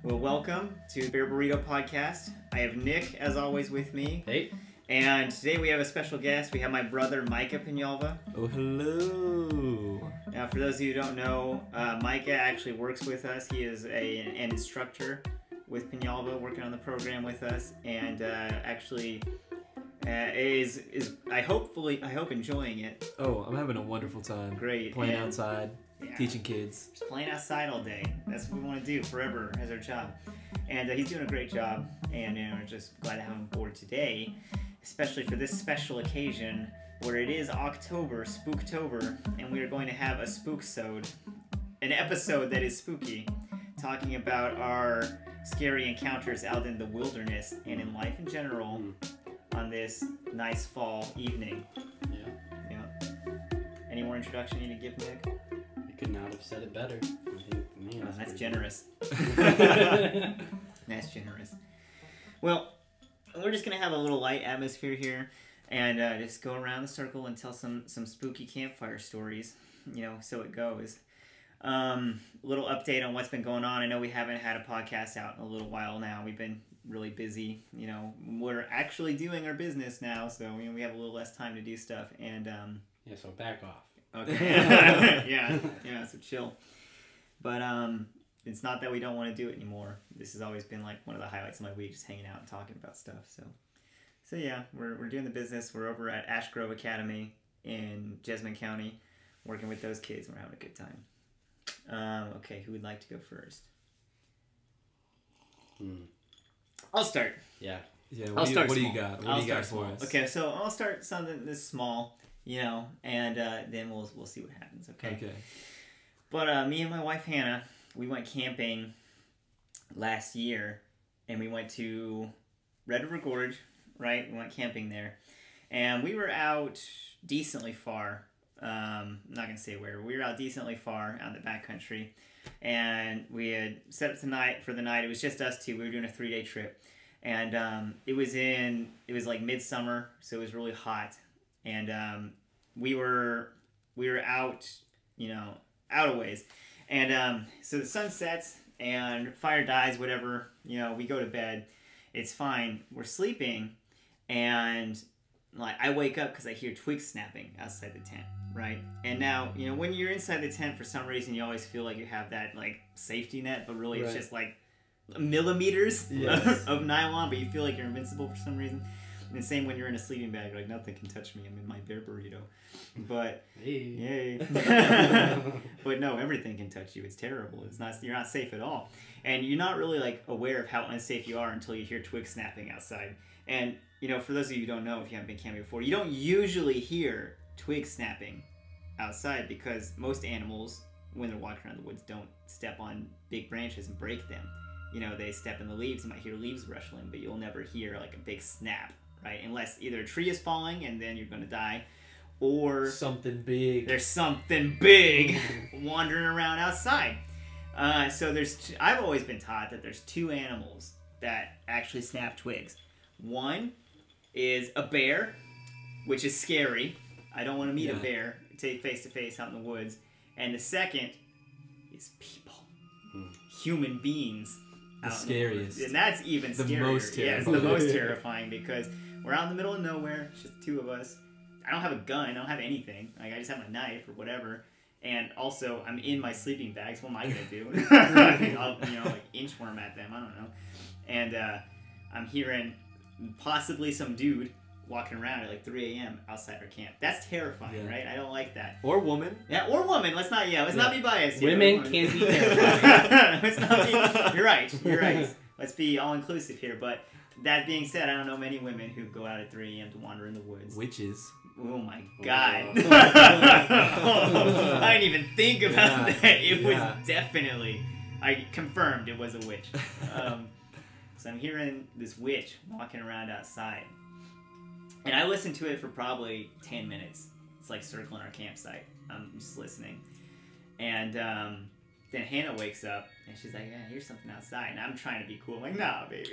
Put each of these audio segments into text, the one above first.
Well, welcome to the Burrito podcast. I have Nick, as always, with me. Hey. And today we have a special guest. We have my brother, Micah Peñalva. Oh, hello. Now, for those of you who don't know, Micah actually works with us. He is an instructor with Peñalva, working on the program with us, and actually is I hope enjoying it. Oh, I'm having a wonderful time. Great. Playing outside, teaching kids. Just playing outside all day. That's what we want to do forever as our job. And he's doing a great job, and we're just glad to have him on board today, especially for this special occasion where it is October, Spooktober, and we are going to have a spook-sode, an episode that is spooky, talking about our scary encounters out in the wilderness and in life in general on this nice fall evening. Yeah. Any more introduction you need to give, Nick? I could not have said it better. I think, man, That's generous. That's generous. Well, we're just going to have a little light atmosphere here and just go around the circle and tell some spooky campfire stories, so it goes. Little update on what's been going on. I know we haven't had a podcast out in a little while now. We've been really busy. We're actually doing our business now, so we have a little less time to do stuff. And yeah, so back off. Okay. yeah, so chill. But it's not that we don't want to do it anymore. This has always been like one of the highlights of my week, just hanging out and talking about stuff. So yeah, we're doing the business. We're over at Ash Grove Academy in Jessamine County, working with those kids, and we're having a good time. Okay, who would like to go first? I'll start. Yeah. Yeah. I'll start What do small. you got? What do you got for us? Okay, so I'll start something this small, and then we'll see what happens. Okay. But me and my wife Hannah, we went camping last year, and we went to Red River Gorge, right? We went camping there, and we were out decently far. I'm not gonna say where. We were out decently far out in the backcountry, and we had set up tonight for the night. It was just us two. We were doing a 3-day trip, and it was like midsummer, so it was really hot, and we were out, out a ways, and so the sun sets and fire dies, whatever, we go to bed. It's fine. We're sleeping, and like I wake up because I hear twigs snapping outside the tent, right? And now, when you're inside the tent, for some reason you always feel like you have that like safety net, but really it's just like millimeters of nylon, but you feel like you're invincible for some reason. And the same when you're in a sleeping bag, like nothing can touch me. I'm in my bear burrito. But yay. But no, everything can touch you. It's terrible. You're not safe at all. And you're not really like aware of how unsafe you are until you hear twigs snapping outside. And for those of you who don't know, if you haven't been camping before, you don't usually hear twigs snapping outside because most animals, when they're walking around the woods, don't step on big branches and break them. They step in the leaves. You might hear leaves rustling, but you'll never hear like a big snap, right? Unless either a tree is falling and then you're going to die, or something big. There's something big wandering around outside. So I've always been taught that there's two animals that actually snap twigs. One is a bear, which is scary. I don't want to meet a bear face to face out in the woods. And the second is people, human beings. The scariest. And that's even scarier. The most terrifying. Yeah, it's the most terrifying because we're out in the middle of nowhere. It's just the two of us. I don't have a gun. I don't have anything. Like I just have my knife or whatever. And also, I'm in my sleeping bags. What am I gonna do? I'll like inchworm at them. I don't know. And I'm hearing possibly some dude walking around at like 3 a.m. outside our camp. That's terrifying, right? I don't like that. Or woman. Yeah, or woman. Let's not be biased here. Women can't be terrifying. Let's not be. You're right. Let's be all inclusive here. But that being said, I don't know many women who go out at 3 a.m. to wander in the woods. Witches. Oh my God. I didn't even think about that. It was definitely, I confirmed it was a witch. So I'm hearing this witch walking around outside. And I listened to it for probably 10 minutes. It's like circling our campsite. I'm just listening. And then Hannah wakes up and she's like, I hear something outside. And I'm trying to be cool. I'm like, nah, baby.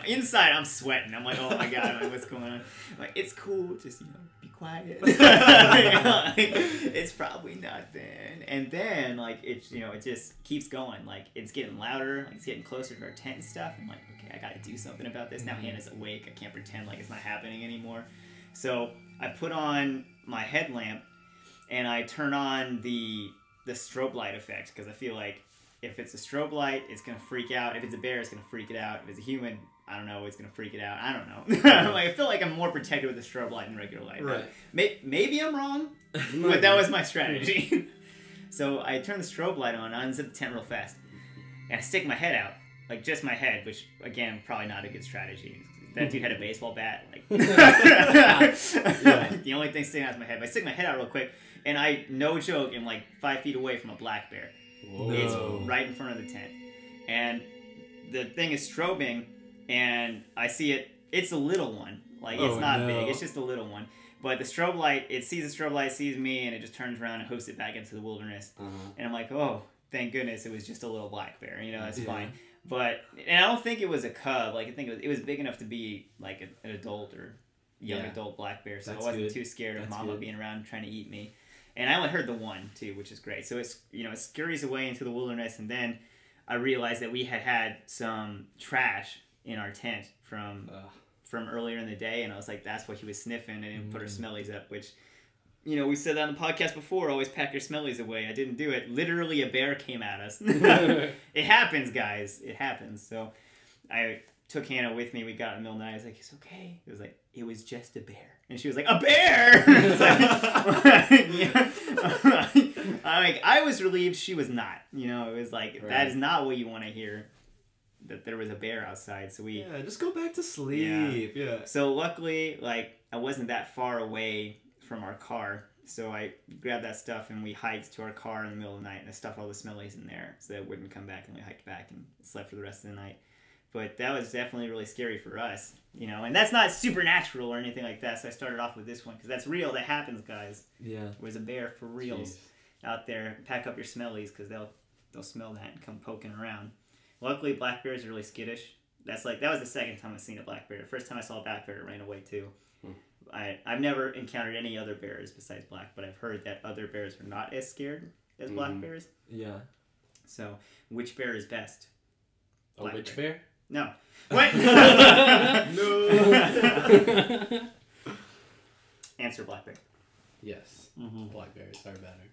Inside, I'm sweating. I'm like, oh my God, I'm like, what's going on? I'm like, it's cool. Just, be quiet. quiet. It's probably not then. And then, like, it's, you know, it just keeps going. Like, it's getting louder. Like, it's getting closer to our tent and stuff. I'm like, okay, I got to do something about this. Now Hannah's awake. I can't pretend like it's not happening anymore. So I put on my headlamp and I turn on the strobe light effect, because I feel like if it's a strobe light, it's going to freak out. If it's a bear, it's going to freak it out. If it's a human, I don't know, it's going to freak it out. I don't know. Like, I feel like I'm more protected with the strobe light than regular light. Right. Maybe I'm wrong, but that was my strategy. So I turn the strobe light on, I unzip the tent real fast, and I stick my head out. Like, just my head, which, again, probably not a good strategy. That dude had a baseball bat. Like, the only thing sticking out is my head. But I stick my head out real quick, and I, no joke, am like 5 feet away from a black bear. Whoa. It's right in front of the tent. And the thing is strobing, and I see it. It's a little one. Like, it's not big. It's just a little one. But the strobe light, it sees the strobe light, sees me, and it just turns around and hoofs it back into the wilderness. And I'm like, oh, thank goodness it was just a little black bear. You know, that's fine. But, and I don't think it was a cub. Like, I think it was big enough to be like an adult or young adult black bear. So I wasn't too scared of Mama being around trying to eat me. And I only heard the one too, which is great. So it's, you know, it scurries away into the wilderness, and then I realized that we had some trash in our tent from earlier in the day, and I was like, that's what he was sniffing, and put our smellies up, which, you know, we said that on the podcast before, always pack your smellies away. I didn't do it. Literally, a bear came at us. It happens, guys. It happens. So I took Hannah with me. We got in the middle of the night. I was like, it's okay. It was like, it was just a bear. And she was like, a bear! I was relieved she was not. You know, it was like, that is not what you want to hear, that there was a bear outside. So we... Yeah, just go back to sleep. Yeah. So luckily, like, I wasn't that far away from our car. So I grabbed that stuff and we hiked to our car in the middle of the night, and I stuffed all the smellies in there so that it wouldn't come back, and we hiked back and slept for the rest of the night. But that was definitely really scary for us, you know, and that's not supernatural or anything like that. So I started off with this one because that's real. That happens, guys. Yeah. There's a bear for reals out there. Pack up your smellies, because they'll smell that and come poking around. Luckily, black bears are really skittish. That was the second time I've seen a black bear. The first time I saw a black bear, it ran away too. I've never encountered any other bears besides black, but I've heard that other bears are not as scared as black bears. Yeah. So, which bear is best? Black which bear? No. What? No. Answer black bear. Yes. Black bears are better.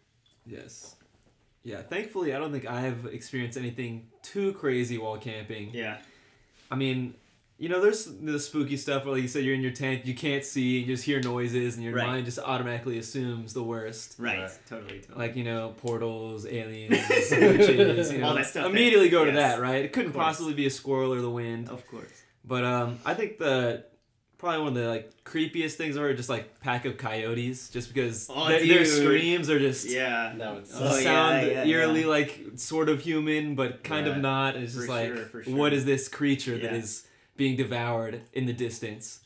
Yes. Yeah, thankfully I don't think I've experienced anything too crazy while camping. Yeah. I mean, you know, there's the spooky stuff where, like you said, you're in your tent, you can't see, you just hear noises, and your mind just automatically assumes the worst. Right. Totally. Like, you know, portals, aliens, witches, you know, all that stuff. Immediately go to that, right? It couldn't possibly be a squirrel or the wind. Of course. But I think probably one of the like creepiest things are just like pack of coyotes, just because their screams are just sound eerily like sort of human, but kind of not. And it's just what is this creature that is being devoured in the distance?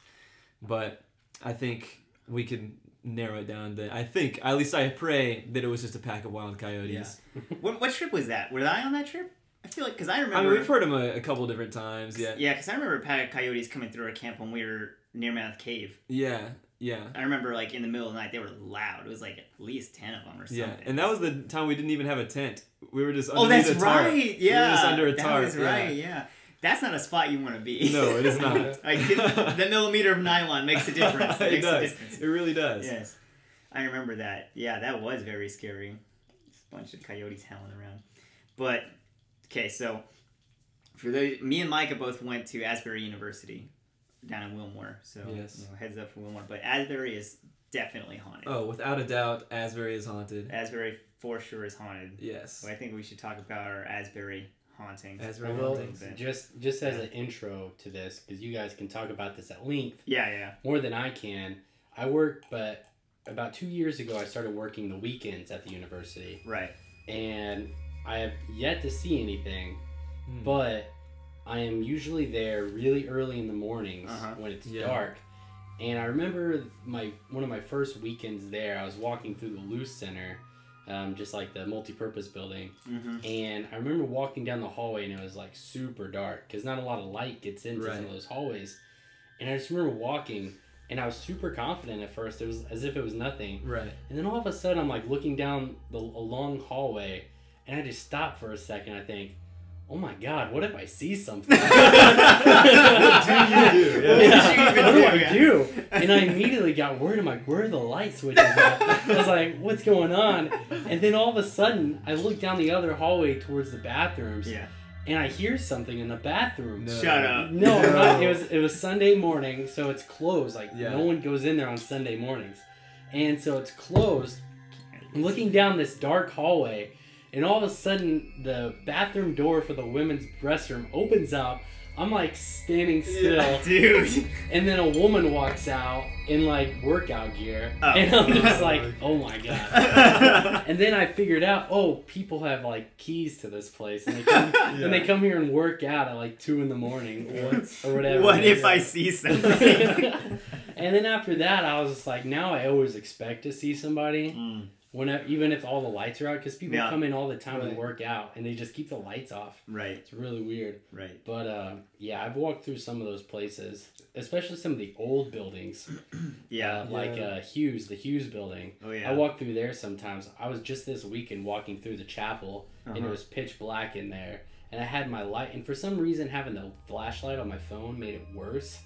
But I think we can narrow it down to, at least I pray that it was just a pack of wild coyotes. Yeah. What trip was that? Were I on that trip? I feel like, because I remember... I mean, we've heard them a couple different times, yeah. Yeah, because I remember a pack of coyotes coming through our camp when we were near Mammoth Cave. Yeah. I remember, like, in the middle of the night, they were loud. It was, like, at least 10 of them or something. Yeah, and that was the time we didn't even have a tent. We were just underneath a tarp. Right! Yeah. We were just under a tarp. That was right, yeah. That's not a spot you want to be. No, it is not. Like, the millimeter of nylon makes a difference. It does. It really does. Yes. I remember that. Yeah, that was very scary. Just a bunch of coyotes howling around. But, okay, so... me and Micah both went to Asbury University down in Wilmore, so heads up for Wilmore. But Asbury is definitely haunted. Oh, without a doubt, Asbury is haunted. Asbury for sure is haunted. Yes. So I think we should talk about our Asbury hauntings. Just as an intro to this, because you guys can talk about this at length. Yeah. More than I can. I work, but about 2 years ago, I started working the weekends at the university. Right. And I have yet to see anything. But I am usually there really early in the mornings when it's dark. And I remember one of my first weekends there, I was walking through the Luce Center, just like the multi-purpose building. And I remember walking down the hallway, and it was like super dark because not a lot of light gets into some of those hallways. And I just remember walking And I was super confident at first. It was as if it was nothing. Right. And then all of a sudden, I'm like looking down a long hallway, and I just stopped for a second. I think, oh my God, what if I see something? What do you do? What do I do? And I immediately got worried. I'm like, where are the light switches at? I was like, what's going on? And then all of a sudden, I look down the other hallway towards the bathrooms. Yeah. And I hear something in the bathroom. No. Shut up. No, it was Sunday morning, so it's closed. Like, no one goes in there on Sunday mornings. And so it's closed. I'm looking down this dark hallway, and all of a sudden, the bathroom door for the women's restroom opens up. I'm, like, standing still. Yeah, dude. And then a woman walks out in, like, workout gear. Oh. And I'm just like, oh, my God. And then I figured out, people have, like, keys to this place. And they come here and work out at, like, 2 in the morning or whatever. What if I see something? And then after that, I was just like, now I always expect to see somebody. Even if all the lights are out, because people come in all the time and work out, and they just keep the lights off. Right. It's really weird. Right. But, I've walked through some of those places, especially some of the old buildings. Hughes, the Hughes building. Oh, yeah. I walk through there sometimes. I was just this weekend walking through the chapel, and it was pitch black in there. And I had my light, and for some reason having the flashlight on my phone made it worse.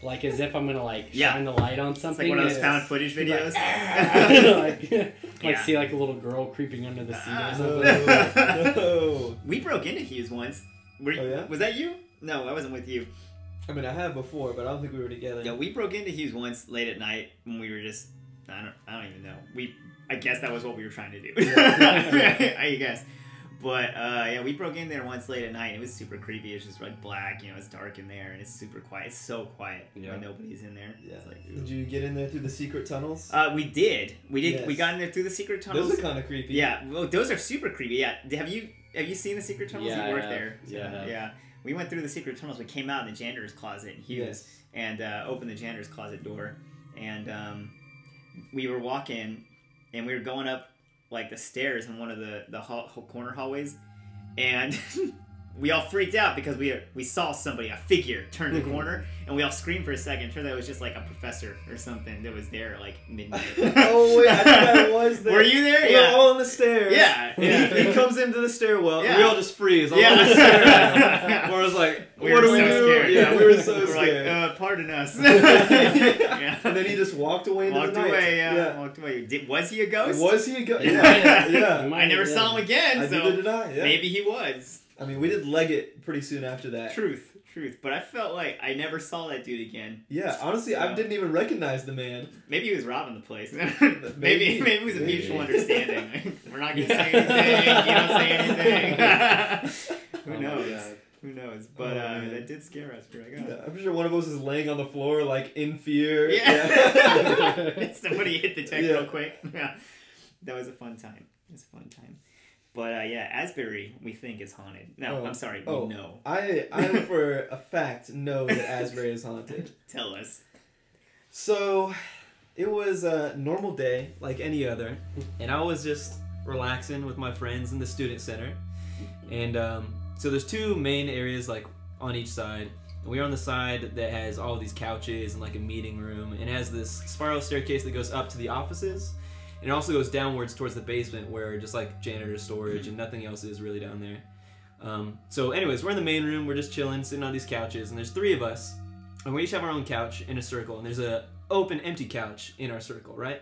Like as if I'm gonna shine the light on something. It's like one of those found footage videos. See like a little girl creeping under the seat or something. No. We broke into Hughes once. Was that you? No, I wasn't with you. I mean, I have before, but I don't think we were together. Yeah, we broke into Hughes once late at night when we were just I don't even know. I guess that was what we were trying to do. I guess. But, we broke in there once late at night, and it was super creepy. It's just, like, black, it's dark in there, and it's super quiet. It's so quiet when nobody's in there. Yeah. It's like, did you get in there through the secret tunnels? We did. Yes. We got in there through the secret tunnels. Those are kind of creepy. Yeah, well, those are super creepy, yeah. Have you seen the secret tunnels? Yeah, you worked there. Yeah. We went through the secret tunnels. We came out in the janitor's closet in Hughes and opened the janitor's closet door. And we were walking, and we were going up like the stairs in one of the corner hallways, and we all freaked out because we saw somebody, a figure, turn the corner, and we all screamed for a second. Turns out it was just like a professor or something that was there like midnight. Oh wait, I think I was there. Were you there? We were all on the stairs. Yeah. He comes into the stairwell. Yeah. We all just freeze. All on the stairwell. Where I was like, what do we do? Scared. Yeah, we were so scared. Like, pardon us. And then he just walked away into the night. Walked away. Was he a ghost? Was he a ghost? Yeah. I never saw him again. Neither did I. Yeah. Maybe he was. I mean, we did leg it pretty soon after that. Truth. But I felt like I never saw that dude again. Yeah, honestly, I didn't even recognize the man. Maybe he was robbing the place. maybe it was a mutual understanding. We're not going to say anything. You don't say anything. Who knows? Who knows? But that did scare us. I'm sure one of us is laying on the floor, like, in fear. Yeah. Somebody hit the tech real quick. Yeah. That was a fun time. But, Asbury, we think, is haunted. No, I'm sorry, we know. I for a fact know that Asbury is haunted. Tell us. So, it was a normal day, like any other, and I was just relaxing with my friends in the student center. And so there's 2 main areas, like, on each side. And we're on the side that has all these couches and, like, a meeting room. And it has this spiral staircase that goes up to the offices. And it also goes downwards towards the basement where just like janitor storage and nothing else is really down there. So anyways, we're in the main room. We're just chilling, sitting on these couches. And there's 3 of us. And we each have our own couch in a circle. And there's a open, empty couch in our circle, right?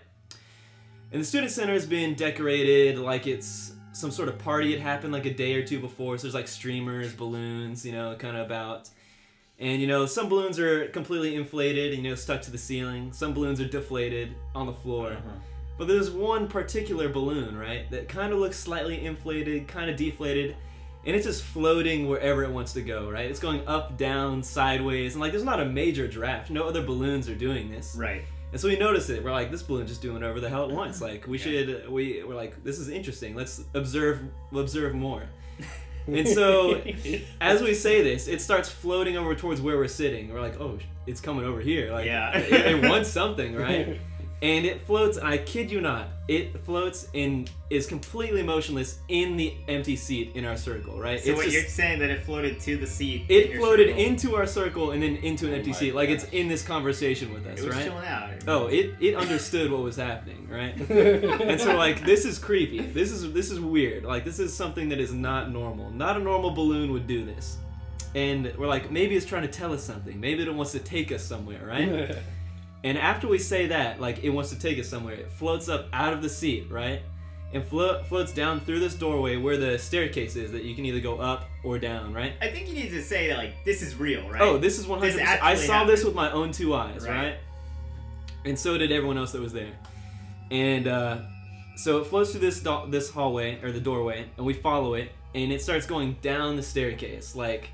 And the student center has been decorated like it's some sort of party. It happened like a day or 2 before. So there's like streamers, balloons, kind of about. And, some balloons are completely inflated, stuck to the ceiling. Some balloons are deflated on the floor. But there's one particular balloon, right, that kind of looks slightly inflated, kind of deflated, and it's just floating wherever it wants to go, right? It's going up, down, sideways, and like there's not a major draft. No other balloons are doing this. Right. And so we notice it. We're like, this balloon just doing whatever the hell it wants. Like we're like, this is interesting. Let's observe more. And so as we say this, it starts floating over towards where we're sitting. We're like, oh, it's coming over here. Like, it wants something, right? And it floats, and I kid you not, it floats and is completely motionless in the empty seat in our circle, right? So you're saying that it floated to the seat? It floated into our circle and then into an empty seat, like it's in this conversation with us, right? It was chilling out. Oh, it understood what was happening, right? And so like, this is creepy. This is weird. Like, this is something that is not normal. Not a normal balloon would do this. And we're like, maybe it's trying to tell us something. Maybe it wants to take us somewhere, right? And after we say that, like, it wants to take us somewhere, it floats up out of the seat, right? And floats down through this doorway where the staircase is that you can either go up or down, right? I think you need to say that, like, this is real, right? Oh, this is 100%. I saw this with my own 2 eyes, right? And so did everyone else that was there. And so it floats through this hallway, or the doorway, and we follow it, and it starts going down the staircase, like,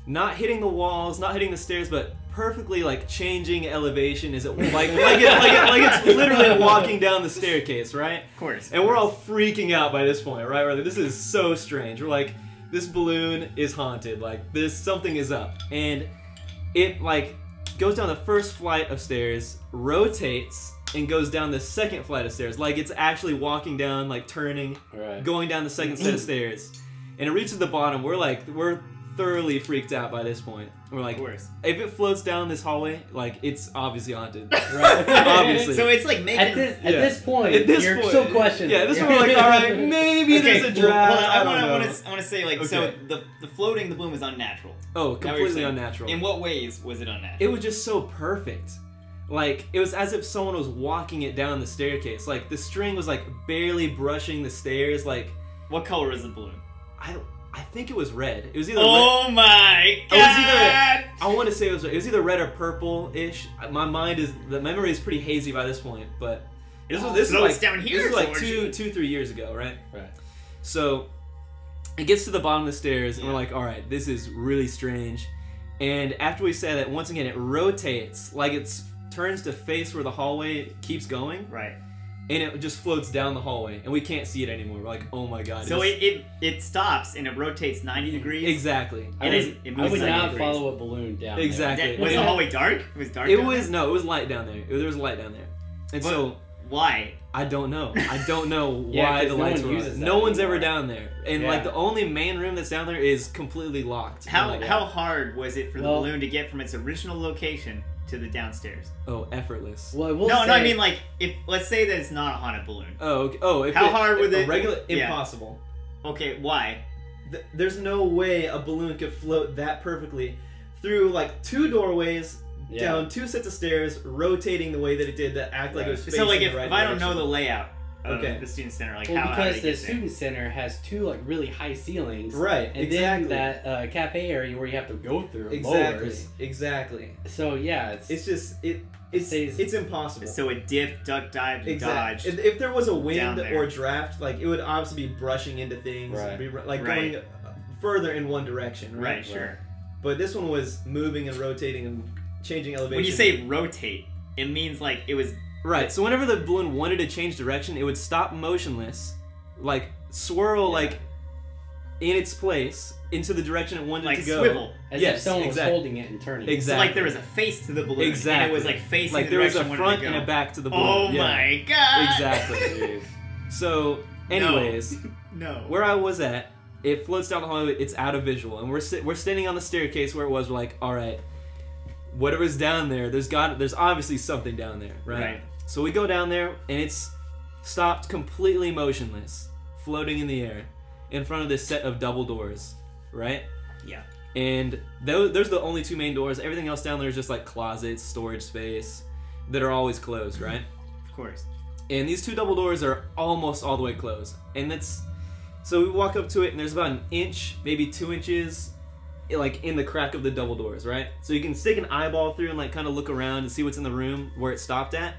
not hitting the walls, not hitting the stairs, but perfectly like changing elevation. Is it like it's literally walking down the staircase, right? Of course. And we're all freaking out by this point, right? We're like, this is so strange. We're like, this balloon is haunted. Like, something is up, and it like goes down the first flight of stairs, rotates, and goes down the second flight of stairs. Like, it's actually walking down, like turning, going down the second set of stairs, and it reaches the bottom. We're thoroughly freaked out by this point. We're like, if it floats down this hallway, like, it's obviously haunted, right? Obviously. So it's like making at this point, you're still questioning. Yeah, this is where we're like, all right, maybe there's a draft. I want to say, like, so the floating the balloon was unnatural. Oh, completely unnatural. In what ways was it unnatural? It was just so perfect. Like, it was as if someone was walking it down the staircase. Like, the string was like barely brushing the stairs. Like, what color is the balloon? I think it was red. It was either my god! I want to say it was either red or purple-ish. My memory is pretty hazy by this point, but this was like down here. This was like 2-3 years ago, right? Right. So it gets to the bottom of the stairs, and we're like, all right, this is really strange. And after we say that, once again, it rotates, like it turns to face where the hallway keeps going. Right. And it just floats down the hallway, and we can't see it anymore. We're like, oh my god. So it stops, and it rotates 90 degrees? Exactly. And it moves I would not 90 follow a balloon down Exactly. Was the hallway dark? It was dark No, it was light down there. There was light down there. And so... Why? I don't know. I don't know why the lights were on. No one's ever down there. And like, the only main room that's down there is completely locked. How hard was it for the balloon to get from its original location to the downstairs? Oh, effortless. Well, I mean, like, if let's say that it's not a haunted balloon. Oh, okay. Oh, how hard would it? Impossible. Okay, why? There's no way a balloon could float that perfectly through like 2 doorways, down 2 sets of stairs, rotating the way that it did to act like it was facing so like if I don't know the layout of the student center, like because the student center has 2 like really high ceilings, right? And then that cafe area where you have to go through exactly. So yeah, it's impossible. So it dipped, duck, dived, and dodged. If there was a wind or draft, like, it would obviously be brushing into things, going further in one direction, right? Right, sure. But this one was moving and rotating and changing elevation. When you say rotate, it means like it was... Right, so whenever the balloon wanted to change direction, it would stop motionless, like swirl like in its place into the direction it wanted to go. Like swivel. As if someone was holding it and turning it. Exactly. So like there was a face to the balloon. Exactly. And it was like facing like the direction there was a front and a back to the balloon. Oh my god! Exactly. So, anyways, where I was at, it floats down the hallway, it's out of visual, and we're standing on the staircase where it was, we're like, alright, whatever's down there, there's obviously something down there, right? So we go down there, and it's stopped completely motionless, floating in the air, in front of this set of double doors, right? Yeah. And there's the only 2 main doors. Everything else down there is just like closets, storage space, that are always closed, right? Of course. And these 2 double doors are almost all the way closed. And so we walk up to it, and there's about 1 inch, maybe 2 inches, like in the crack of the double doors, right? So you can stick an eyeball through and like kind of look around and see what's in the room where it stopped at.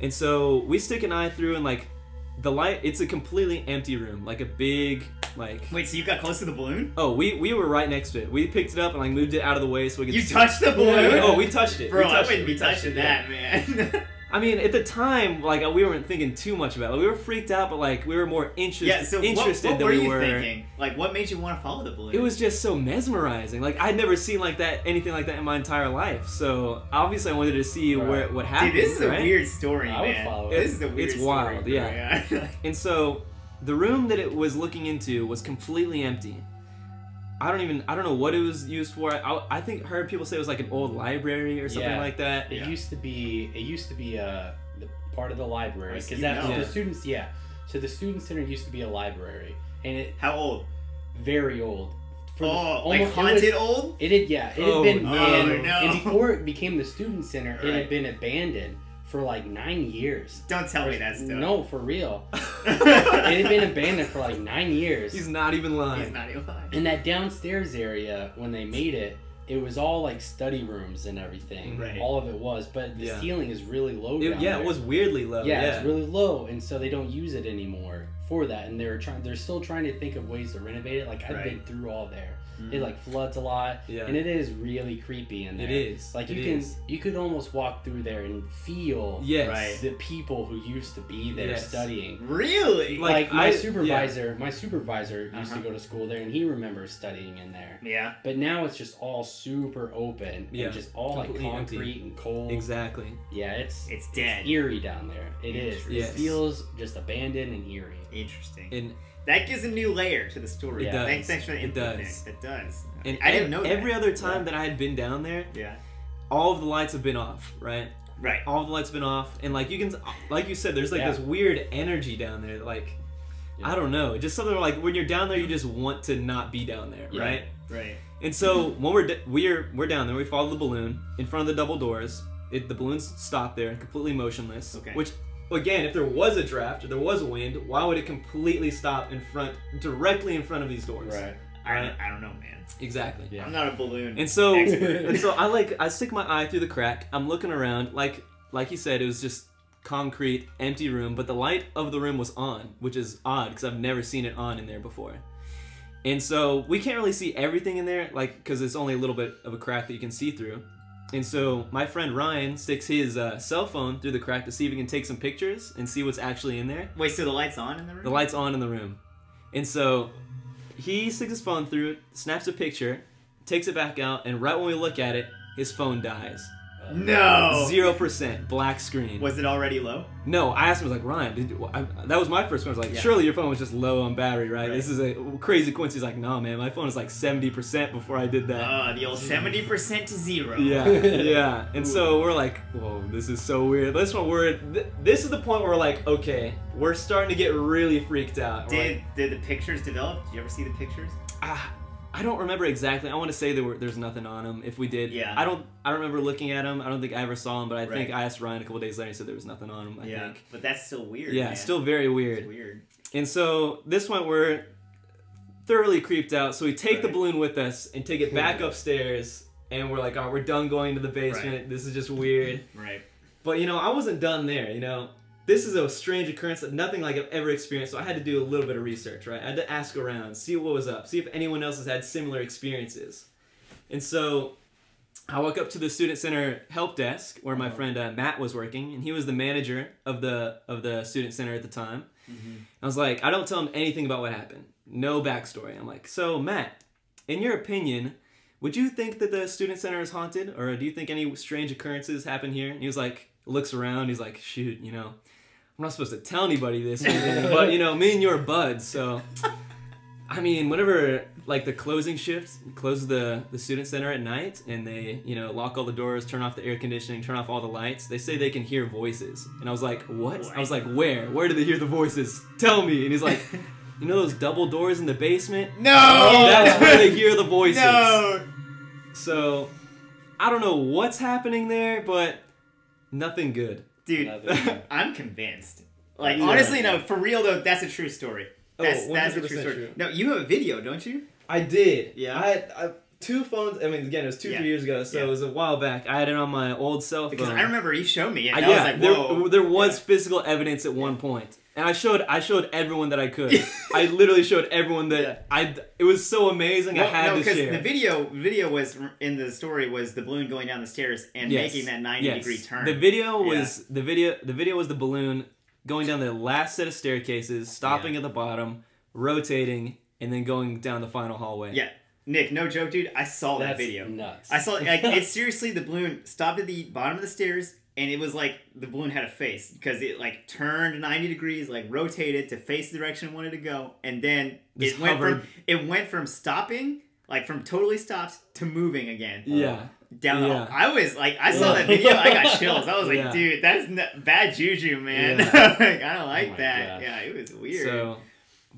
And so we stick an eye through, and like the light, it's a completely empty room, like a big, like... Wait, so you got close to the balloon? Oh, we were right next to it. We picked it up and like moved it out of the way so we could... You touched the balloon? Oh, we touched it. Bro, I wouldn't be touching that, man. I mean, at the time, like, we weren't thinking too much about it. We were freaked out, but, like, we were more interested what than were we you were thinking? Like, what made you want to follow the balloon? It was just so mesmerizing. Like, I'd never seen anything like that in my entire life. So, obviously, I wanted to see what happened. Dude, this is a weird story, man. I would follow it. This is a weird story. It's wild, yeah. And so, the room that it was looking into was completely empty. I don't know what it was used for. I think heard people say it was like an old library or something like that. It used to be the part of the library because the students. Yeah, so the student center used to be a library, and it how old? Very old. Like haunted old? It had been and before it became the student center, it had been abandoned for like 9 years. Don't tell me that stuff. No, for real. It had been abandoned for like 9 years. He's not even lying. In that downstairs area, when they made it, it was all like study rooms and everything. Right. All of it was, but the ceiling is really low down there. It was weirdly low. Yeah, it's really low, and so they don't use it anymore for that. And they're still trying to think of ways to renovate it. Like I've been through all there. It like floods a lot, and it is really creepy in there. It is. Like you could almost walk through there and feel the people who used to be there studying. Really? Like my supervisor used to go to school there, and he remembers studying in there. Yeah. But now it's just all super open and just all like concrete empty. and cold. Exactly. Yeah, it's dead. It's eerie down there. It is. Yes. It feels just abandoned and eerie. Interesting. And that gives a new layer to the story. It does. Thanks for the input. It does. And I didn't know that. Every other time that I had been down there, all of the lights have been off, right? Right. All of the lights have been off, and like you said, there's like this weird energy down there. Like, I don't know, just something like when you're down there, you just want to not be down there, right? Right. And so when we're down there, we follow the balloon in front of the double doors. The balloon's stopped there, completely motionless. Okay. Which, again, if there was a draft or there was a wind, why would it completely stop directly in front of these doors? Right. I don't know, man. Exactly. Yeah. I'm not a balloon. And so I stick my eye through the crack. I'm looking around, like you said, it was just concrete, empty room, but the light of the room was on, which is odd because I've never seen it on in there before. And so we can't really see everything in there, like, because it's only a little bit of a crack that you can see through. And so my friend Ryan sticks his cell phone through the crack to see if he can take some pictures and see what's actually in there. Wait, so the light's on in the room? The light's on in the room. And so he sticks his phone through it, snaps a picture, takes it back out, and right when we look at it, his phone dies. No! 0%, black screen. Was it already low? No, I asked him, I was like, Ryan, that was my first one. I was like, surely your phone was just low on battery, right? This is a crazy coincidence. He's like, no, man, my phone was like 70% before I did that. The old 70% to 0. Yeah, yeah. And so we're like, whoa, this is so weird. This is the point where we're like, okay, we're starting to get really freaked out. Did the pictures develop? Did you ever see the pictures? I don't remember exactly. I want to say there's nothing on them. If we did, I don't remember looking at them. I don't think I ever saw them, but I think I asked Ryan a couple days later. He said there was nothing on them. I think. But that's still weird. Yeah, man. still very weird. It's weird. And so this one we're thoroughly creeped out. So we take the balloon with us and take it back upstairs, and we're like, oh, we're done going to the basement. Right. This is just weird. Right. But I wasn't done there. This is a strange occurrence that nothing like I've ever experienced, so I had to do a little bit of research, right? I had to ask around, see what was up, see if anyone else has had similar experiences. And so I walk up to the Student Center help desk where my friend Matt was working, and he was the manager of the Student Center at the time. Mm-hmm. I was like, I don't tell him anything about what happened. No backstory. I'm like, so Matt, in your opinion, would you think that the Student Center is haunted, or do you think any strange occurrences happen here? And he was like, looks around, he's like, shoot, I'm not supposed to tell anybody this or anything, but, me and you are buds, so, I mean, whenever, like, the closing shift closes the Student Center at night, and they, lock all the doors, turn off the air conditioning, turn off all the lights, they say they can hear voices. And I was like, what? I was like, where? Where do they hear the voices? Tell me. And he's like, those double doors in the basement? No! That's where they hear the voices. No! So, I don't know what's happening there, but nothing good. Dude, I'm convinced. Like, honestly, no, for real, though, that's a true story. That's a true story. True. No, you have a video, don't you? I did. Yeah. I had 2 phones. I mean, again, it was 3 years ago, so it was a while back. I had it on my old cell phone. Because I remember you showed me it, and I was like, whoa. There was physical evidence at one point. And I showed everyone that I could. I literally showed everyone that it was so amazing. I had to share. The video was in the story was the balloon going down the stairs and making that 90-degree turn. The video was the video was the balloon going down the last set of staircases, stopping at the bottom, rotating, and then going down the final hallway. Yeah. Nick, no joke, dude. I saw that video. Nuts. I saw it's seriously the balloon stopped at the bottom of the stairs. And it was like the balloon had a face because it like turned 90 degrees, like rotated to face the direction it wanted to go, and then it went from stopping, like from totally stopped to moving again. Down the hall. I was like, I saw that video, I got chills. I was like, dude, that's bad juju, man. Like, I don't like that. God. Yeah, it was weird. So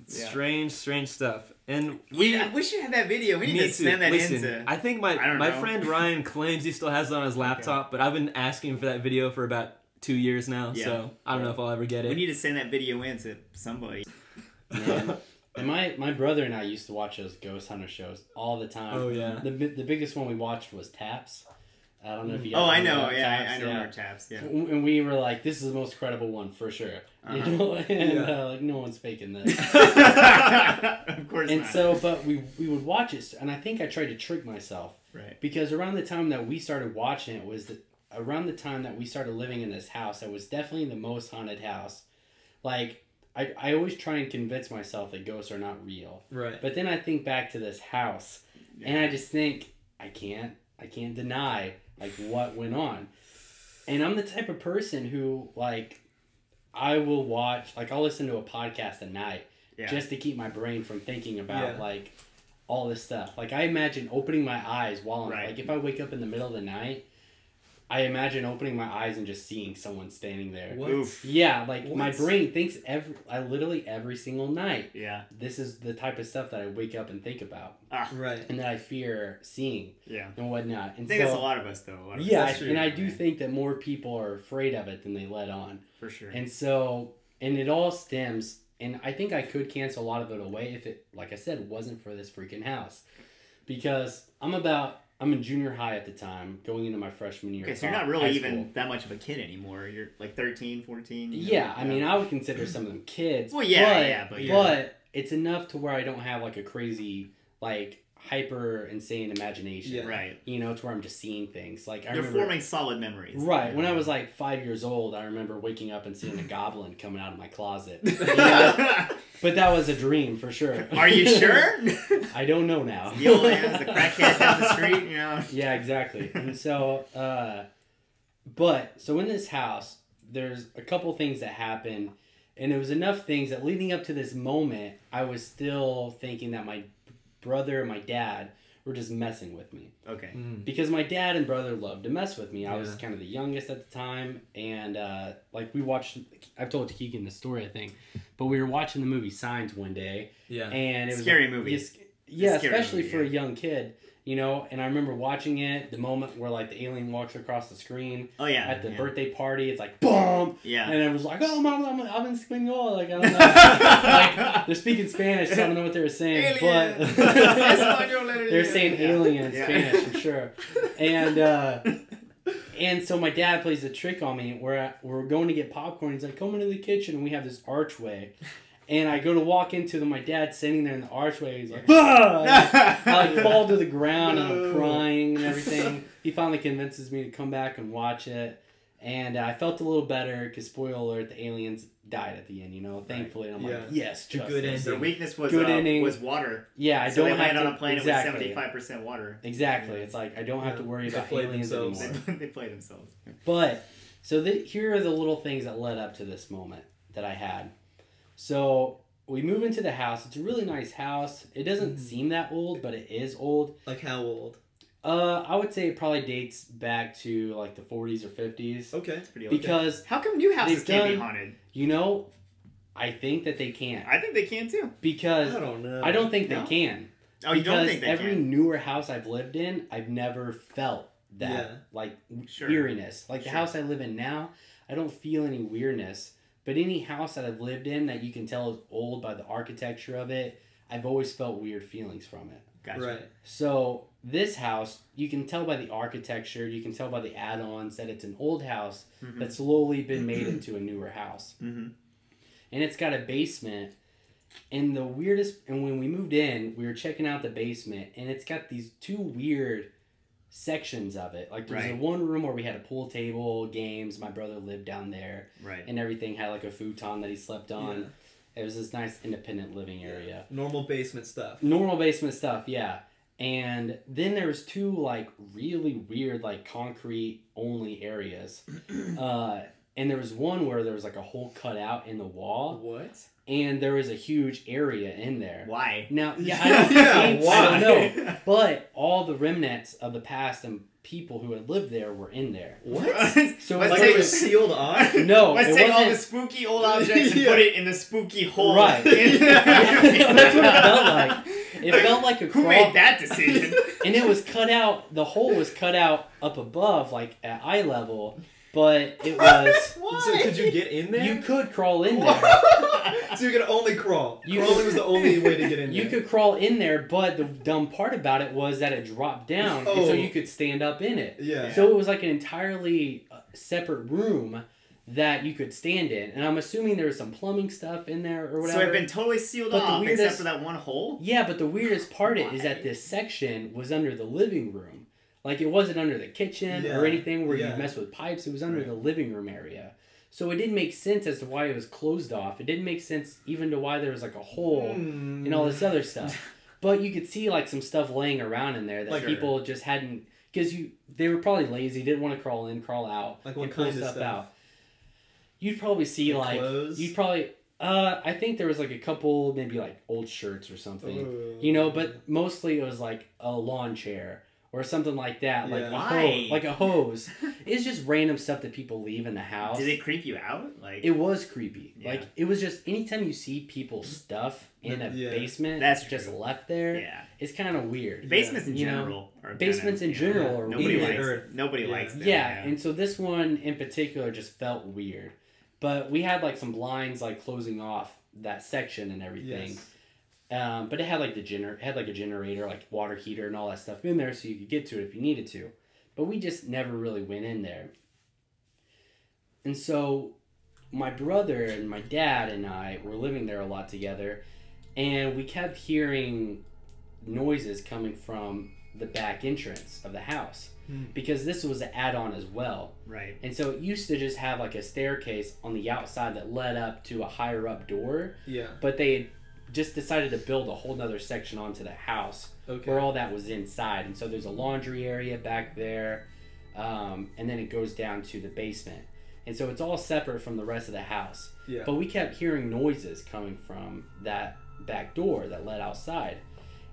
strange stuff. And we should have that video. We need to send that into. I think my friend Ryan claims he still has it on his laptop, but I've been asking for that video for about 2 years now. So I don't know if I'll ever get it. We need to send that video in to somebody. Man. And my brother and I used to watch those ghost hunter shows all the time. Oh yeah. The biggest one we watched was Taps. I don't know if you guys I know. Yeah, Taps. I know our Taps. Yeah. And we were like, this is the most credible one for sure. You know? And like, no one's faking this. Of course and not. so, but we would watch it, and I think I tried to trick myself. Right. Because around the time that we started watching it was around the time that we started living in this house that was definitely the most haunted house. Like, I always try and convince myself that ghosts are not real. Right. But then I think back to this house, and I just think, I can't deny, like, what went on. And I'm the type of person who, like, I will watch, like, I'll listen to a podcast at night just to keep my brain from thinking about, like, all this stuff. Like, I imagine opening my eyes while I'm, like, if I wake up in the middle of the night, I imagine opening my eyes and just seeing someone standing there. What? Oof. Yeah, like, my brain thinks literally every single night. Yeah. This is the type of stuff that I wake up and think about. Right. And that I fear seeing. Yeah. And whatnot. And I think that's a lot of us, though. I do think that more people are afraid of it than they let on. For sure. And so, and it all stems, and I think I could cancel a lot of it away if it, like I said, wasn't for this freaking house. Because I'm in junior high at the time, going into my freshman year. Okay, so you're not really even that much of a kid anymore. You're like 13, 14. Yeah, I mean, I would consider some of them kids. Well, but it's enough to where I don't have like a crazy, like, hyper insane imagination. Yeah. Right. You know, to where I'm just seeing things. Like, You're forming solid memories. Right. When I was like 5 years old, I remember waking up and seeing a goblin coming out of my closet. You know? But that was a dream for sure. Are you sure? I don't know now. The old man, the crackhead down the street, you know? Yeah, exactly. And so, so in this house, there's a couple things that happened, and it was enough things that leading up to this moment, I was still thinking that my brother and my dad were just messing with me. Okay. Because my dad and brother loved to mess with me. I was kind of the youngest at the time, and like we watched, I've told Keegan the story, I think, but we were watching the movie Signs one day. Yeah. And it was scary movie. Yeah, especially for a young kid. You know, and I remember watching it, the moment where, like, the alien walks across the screen. Oh, yeah. At the birthday party, it's like, boom! Yeah. And I was like, oh, Mom, I'm in Espanol. Like, I don't know. Like, they're speaking Spanish, so I don't know what they were saying. Alien. But they're saying alien in Spanish, for sure. And so my dad plays a trick on me where we're going to get popcorn. He's like, come into the kitchen, and we have this archway. And I go to walk into my dad's sitting there in the archway. He's like, I like fall to the ground and I'm crying and everything. He finally convinces me to come back and watch it. And I felt a little better because, spoiler alert, the aliens died at the end, you know, thankfully. And I'm like, yes, justice. Good ending. Their weakness was water. Yeah, I so don't they have landed to, on a planet with 75% water. Exactly. It's like, I don't have to worry about aliens anymore. They play themselves. But, so here are the little things that led up to this moment that I had. So we move into the house. It's a really nice house. It doesn't seem that old, but it is old. Like how old? I would say it probably dates back to like the 40s or 50s. Okay, it's pretty old. Because how come new houses can't be haunted? You know, I think that they can. I think they can too. Because I don't know. I don't think they can. Oh, you don't think they can? Because every newer house I've lived in, I've never felt that like eeriness. Like the house I live in now, I don't feel any weirdness. But any house that I've lived in that you can tell is old by the architecture of it, I've always felt weird feelings from it. Gotcha. Right. So this house, you can tell by the architecture, you can tell by the add-ons that it's an old house that's slowly been made into a newer house. Mm-hmm. and it's got a basement. And the weirdest, and when we moved in, we were checking out the basement, and it's got these 2 weird sections of it. Like, there's a one room where we had a pool table, games. My brother lived down there, and everything had like a futon that he slept on. Yeah. It was this nice independent living area. Normal basement stuff. Yeah. And then there was 2 like really weird like concrete only areas. And there was one where there was like a hole cut out in the wall. What? And there was a huge area in there. Why? Now, I don't know. But all the remnants of the past and people who had lived there were in there. What? So like it was sealed off? No, let's take all the spooky old objects and put it in the spooky hole. Right. That's what it felt like. It felt like a crawl. Who made that decision? And it was cut out. The hole was cut out up above, like at eye level. But it was... So could you get in there? You could crawl in there. So you could only crawl. Crawling was the only way to get in there. You could crawl in there, but the dumb part about it was that it dropped down, and so you could stand up in it. Yeah. So it was like an entirely separate room that you could stand in. And I'm assuming there was some plumbing stuff in there or whatever. So it had been totally sealed off except for that one hole? Yeah, but the weirdest part is that this section was under the living room. Like, it wasn't under the kitchen or anything where you'd mess with pipes. It was under the living room area. So it didn't make sense as to why it was closed off. It didn't make sense even to why there was, like, a hole and all this other stuff. But you could see, like, some stuff laying around in there that people just hadn't... Because they were probably lazy, didn't want to crawl in, crawl out, like what and pull kind of stuff stuff out. You'd probably see, like... Clothes? You'd probably... I think there was, like, a couple, maybe, like, old shirts or something. You know, but mostly it was, like, a lawn chair. Or something like that, like a hose. It's just random stuff that people leave in the house. Did it creep you out? Like it was creepy. Yeah. Like it was just anytime you see people's stuff in a basement that's just left there. Yeah, it's kind of weird. Basements in general are nobody likes them. Yeah, and so this one in particular just felt weird. But we had like some blinds like closing off that section and everything. Yes. But it had like a generator, like water heater and all that stuff in there, so you could get to it if you needed to. But we just never really went in there. And so my brother and my dad and I were living there a lot together, and we kept hearing noises coming from the back entrance of the house. Because this was an add-on as well. Right. And so it used to just have like a staircase on the outside that led up to a higher up door. Yeah. But they just decided to build a whole nother section onto the house where all that was inside. And so there's a laundry area back there, and then it goes down to the basement. And so it's all separate from the rest of the house. Yeah. But we kept hearing noises coming from that back door that led outside.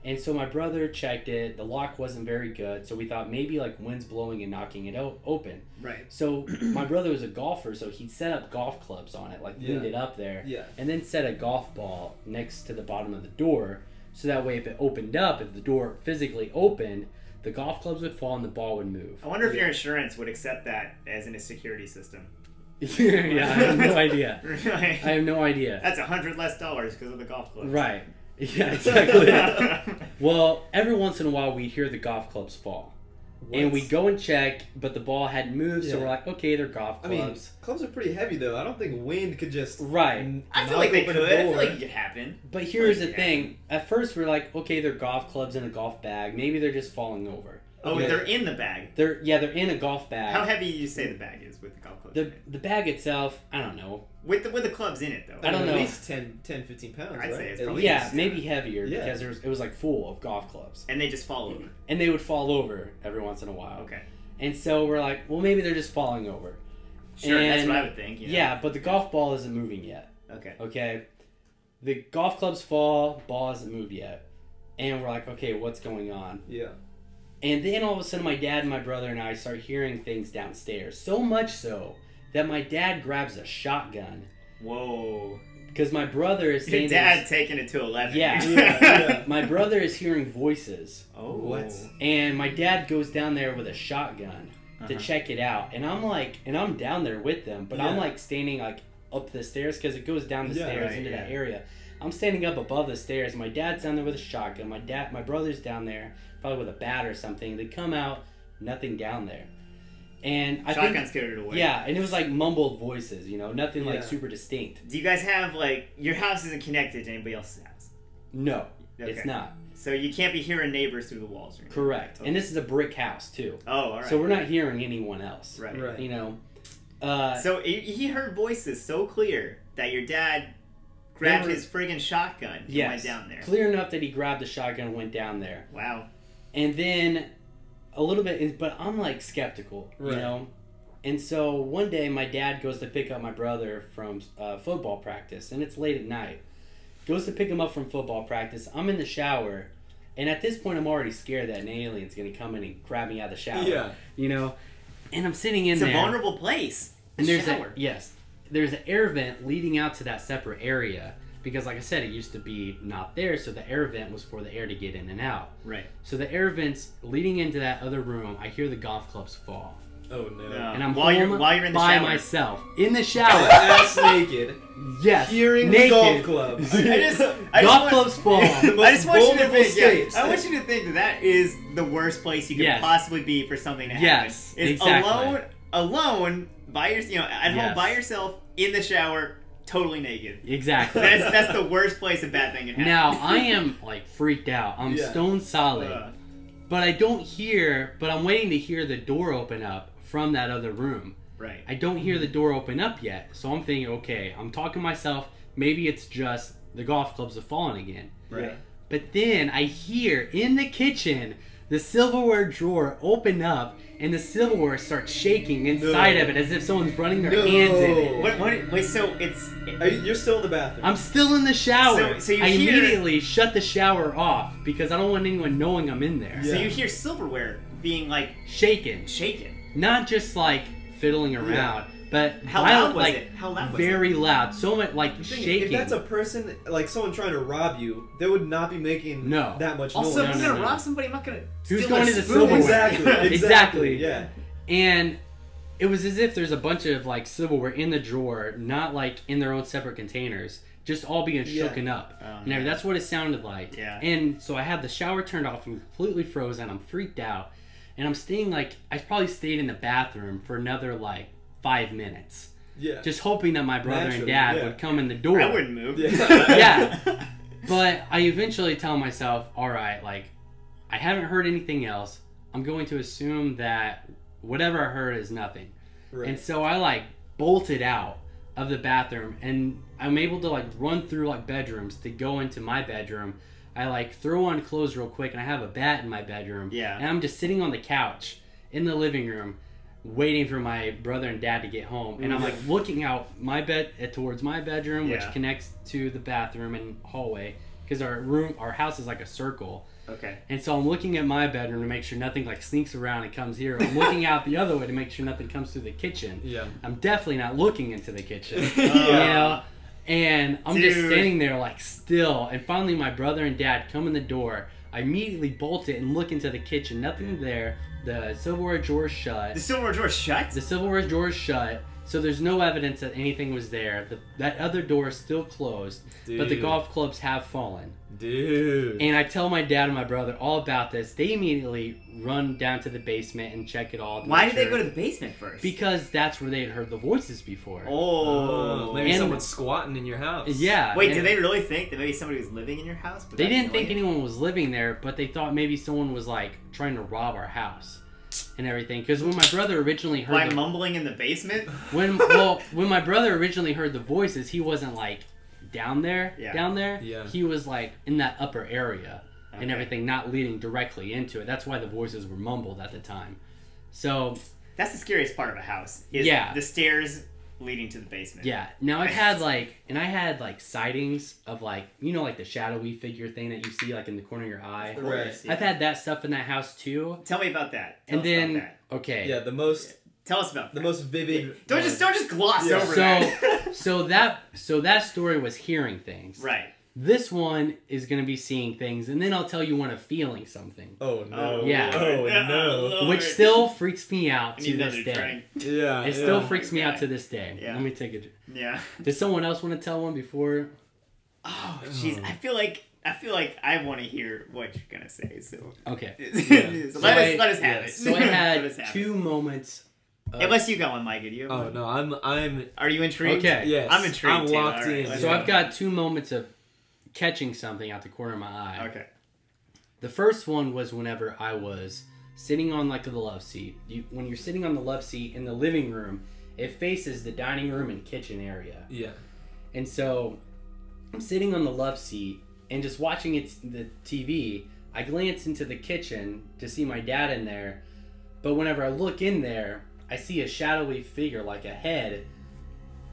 And so my brother checked it. The lock wasn't very good, so we thought maybe like wind's blowing and knocking it open. Right. So my brother was a golfer, so he'd set up golf clubs on it, like leaned it up there, and then set a golf ball next to the bottom of the door, so that way if it opened up, if the door physically opened, the golf clubs would fall and the ball would move. I wonder if your insurance would accept that as in a security system. Yeah, I have no idea. Right. I have no idea. That's $100 less because of the golf clubs. Right. Yeah, exactly. Well, every once in a while we'd hear the golf clubs fall. What? And we'd go and check, but the ball hadn't moved, so we're like, okay, they're golf clubs. I mean, clubs are pretty heavy, though. I don't think wind could just... Right. I feel like they could. I feel like it could happen. But here's the thing. At first, we're like, okay, they're golf clubs in a golf bag. Maybe they're just falling over. Oh, they're in the bag? They're in a golf bag. How heavy do you say the bag is with the golf clubs? The bag itself, I don't know. With the clubs in it, though. I don't know. At least 10, 15 pounds, I'd right? say it's probably maybe heavier because it was like full of golf clubs. And they just fall over. And they would fall over every once in a while. Okay. And so we're like, well, maybe they're just falling over. Sure, that's what I would think. Yeah, but the golf ball isn't moving yet. Okay. The golf clubs fall, ball hasn't moved yet. And we're like, okay, what's going on? Yeah. And then all of a sudden my dad and my brother and I start hearing things downstairs. So much so that my dad grabs a shotgun. Whoa. Because my brother is saying... Your dad taking it to 11. Yeah. My brother is hearing voices. Oh. What? And my dad goes down there with a shotgun to check it out. And I'm like... And I'm down there with them. But I'm like standing like up the stairs because it goes down the stairs into that area. I'm standing up above the stairs. And my dad's down there with a shotgun. My brother's down there probably with a bat or something. They come out, nothing down there. And I Shotgun think, scared it away. Yeah, and it was like mumbled voices, you know, nothing like super distinct. Do you guys have like your house isn't connected to anybody else's house? No, it's not. So you can't be hearing neighbors through the walls. Or Correct. And this is a brick house too. Oh, all right. So we're not hearing anyone else. Right. You know. So he heard voices so clear that your dad grabbed his friggin' shotgun and went down there. Clear enough that he grabbed the shotgun and went down there. Wow. And then a little bit, but I'm like skeptical, you know. And so one day my dad goes to pick up my brother from football practice, and it's late at night. Goes to pick him up from football practice. I'm in the shower, and at this point I'm already scared that an alien's going to come in and grab me out of the shower. Yeah. You know? And I'm sitting in there. It's a vulnerable place. And there's there's an air vent leading out to that separate area. Because like I said, it used to be not there, so the air vent was for the air to get in and out. Right. So the air vents leading into that other room, I hear the golf clubs fall. Oh no! And I'm while you're in the by shower. myself in the shower, ass naked. Yes, hearing naked. The golf clubs. Golf clubs fall. I just want you to think. I want you to think that is the worst place you could possibly be for something to happen. Yes, exactly. Alone by at home by yourself in the shower. Totally naked. Exactly. That's the worst place a bad thing can happen. Now I am like freaked out. I'm stone solid, but I don't hear. But I'm waiting to hear the door open up from that other room. Right. I don't hear the door open up yet, so I'm thinking, okay, I'm talking to myself. Maybe it's just the golf clubs have fallen again. Right. But then I hear in the kitchen the silverware drawer open up. And the silverware starts shaking inside of it as if someone's running their hands in it. Wait, so you're still in the bathroom. I'm still in the shower. So I immediately shut the shower off because I don't want anyone knowing I'm in there. So you hear silverware being like shaken. Not just like fiddling around, but how loud was it? How loud was it? Very loud. So much like shaking. If that's a person, like someone trying to rob you, they would not be making that much noise. Also, if I'm gonna rob somebody, I'm not gonna. Who's going to the silverware? Exactly. Yeah. And it was as if there's a bunch of like silverware in the drawer, not like in their own separate containers, just all being shooken up. And that's what it sounded like. Yeah. And so I had the shower turned off. I'm completely frozen. I'm freaked out, and I'm staying like I probably stayed in the bathroom for another like 5 minutes. Yeah. Just hoping that my brother and dad would come in the door. I wouldn't move. Yeah. But I eventually tell myself, all right, like, I haven't heard anything else. I'm going to assume that whatever I heard is nothing. Right. And so I, like, bolted out of the bathroom, and I'm able to, like, run through, like, bedrooms to go into my bedroom. I, like, throw on clothes real quick, and I have a bat in my bedroom. Yeah. And I'm just sitting on the couch in the living room waiting for my brother and dad to get home, and I'm like looking out my bed towards my bedroom, which connects to the bathroom and hallway, because our house is like a circle. Okay. And so I'm looking at my bedroom to make sure nothing like sneaks around and comes here. I'm looking out the other way to make sure nothing comes through the kitchen. Yeah. I'm definitely not looking into the kitchen. You know? And I'm just standing there like still, and finally my brother and dad come in the door. I immediately bolt it and look into the kitchen. Nothing there. The silverware drawer is shut. The silverware drawer is shut? The silverware drawer is shut. So there's no evidence that anything was there. That other door is still closed. Dude. But the golf clubs have fallen. Dude. And I tell my dad and my brother all about this. They immediately run down to the basement and check it all. Why did they go to the basement first? Because that's where they had heard the voices before. Maybe someone's squatting in your house. Yeah. Wait, did they really think that maybe somebody was living in your house? They didn't think anyone was living there, but they thought maybe someone was like trying to rob our house and everything. Because when my brother originally heard mumbling in the basement? When my brother originally heard the voices, he wasn't like down there. Yeah. He was like in that upper area and everything, not leading directly into it. That's why the voices were mumbled at the time. So that's the scariest part of a house. Is the stairs leading to the basement. Yeah. Now I had like sightings of like, you know, like the shadowy figure thing that you see like in the corner of your eye. Right. I've had that stuff in that house too. Tell me about that. Okay. Yeah, the most. Tell us about the most vivid. Don't just gloss over that. So that story was hearing things. Right. This one is going to be seeing things, and then I'll tell you when I'm feeling something. Oh, no. Yeah. Oh, no. Which still freaks me out to this day. Yeah. It still freaks me out to this day. Yeah. Let me take it. Yeah. Does someone else want to tell one before? Oh, jeez. I feel like I want to hear what you're going to say. So okay. Let us have it. So I had two moments Unless you got one, Mike. Do you? Oh no, I'm. Are you intrigued? Okay. Yes. I'm intrigued. I'm locked in. So I've got 2 moments of catching something out the corner of my eye. Okay. The first one was whenever I was sitting on like the love seat. When you're sitting on the love seat in the living room, it faces the dining room and kitchen area. Yeah. And so I'm sitting on the love seat and just watching the TV. I glance into the kitchen to see my dad in there, but whenever I look in there, I see a shadowy figure, like a head,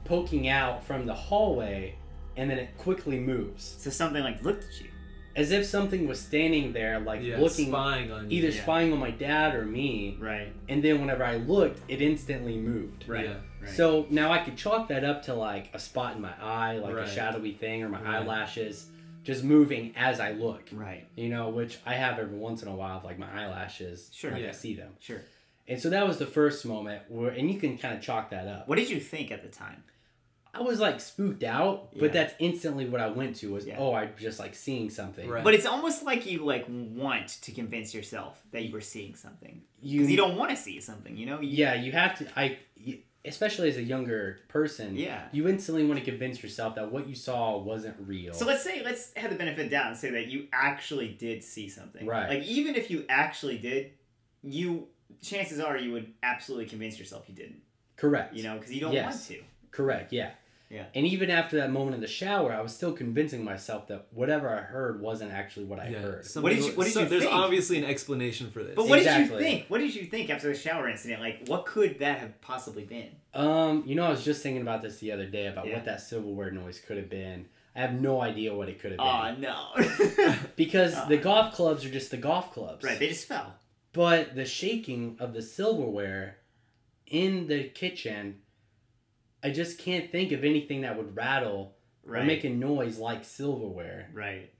poking out from the hallway, and then it quickly moves. So something like looked at you. As if something was standing there, like looking, spying on you. either spying on my dad or me. Right. And then whenever I looked, it instantly moved. Right. Yeah. Right. So now I could chalk that up to like a spot in my eye, like Right. a shadowy thing, or my eyelashes just moving as I look. Right. You know, which I have every once in a while, like my eyelashes. Sure. Like Yeah. I see them. Sure. And so that was the first moment where, and you can kind of chalk that up. What did you think at the time? I was like spooked out, but that's instantly what I went to was, oh, I'm just like seeing something. Right. But it's almost like you like want to convince yourself that you were seeing something. Because you don't want to see something, you know? Yeah, you have to, especially as a younger person, you instantly want to convince yourself that what you saw wasn't real. So let's have the benefit of the doubt and say that you actually did see something. Right. Like even if you actually did, chances are you would absolutely convince yourself you didn't. Correct. You know, because you don't want to. Correct, yeah. Yeah. And even after that moment in the shower, I was still convincing myself that whatever I heard wasn't actually what I heard. What did you think? There's obviously an explanation for this. But what did you think? What did you think after the shower incident? Like, what could that have possibly been? You know, I was just thinking about this the other day about what that silverware noise could have been. I have no idea what it could have been. Oh, no. Because the golf clubs are just the golf clubs. Right, they just fell. But the shaking of the silverware in the kitchen, I just can't think of anything that would rattle or make a noise like silverware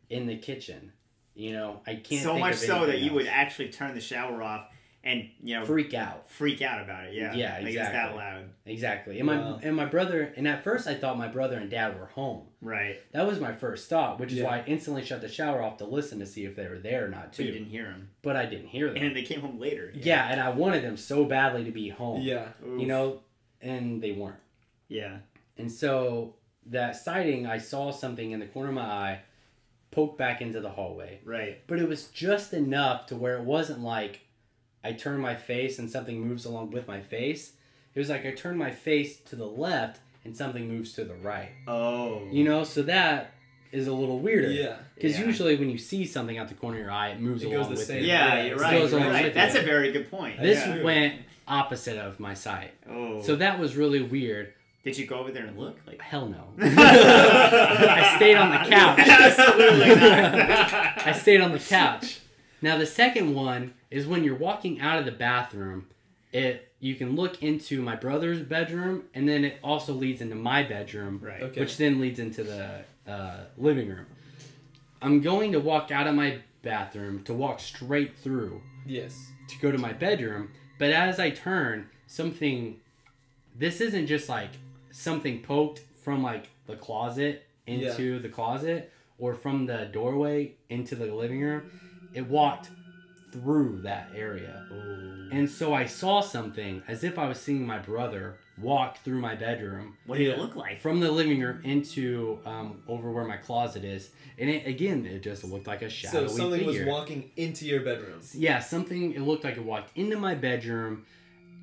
in the kitchen. You know, I can't so think much of so that you else. would actually turn the shower off and, you know... Freak out about it, yeah. Yeah, like exactly. it's that loud. Exactly. And my brother... And at first I thought my brother and dad were home. Right. That was my first thought, which is why I instantly shut the shower off to listen to see if they were there or not, too. But you didn't hear them. But I didn't hear them. And they came home later. Yeah, and I wanted them so badly to be home. Yeah. You know, and they weren't. Yeah. And so that sighting, I saw something in the corner of my eye poke back into the hallway. Right. But it was just enough to where it wasn't like I turn my face and something moves along with my face. It was like I turn my face to the left and something moves to the right. Oh. You know, so that is a little weirder. Yeah. Because usually when you see something out the corner of your eye, it moves along with it. Yeah, you're right. You're right. That's a very good point. This went opposite of my sight. Oh. So that was really weird. Did you go over there and look? Like, hell no. I stayed on the couch. Absolutely not. I stayed on the couch. Now the second one is when you're walking out of the bathroom. You can look into my brother's bedroom, and then it also leads into my bedroom, which then leads into the living room. I'm going to walk out of my bathroom to walk straight through. Yes. To go to my bedroom, but as I turn, this isn't just like something poked from like the closet into the closet or from the doorway into the living room. It walked through that area. Oh. And so I saw something as if I was seeing my brother walk through my bedroom. What did it look like? From the living room into over where my closet is. And it just looked like a shadowy So something figure. was walking into your bedroom. Yeah, it looked like it walked into my bedroom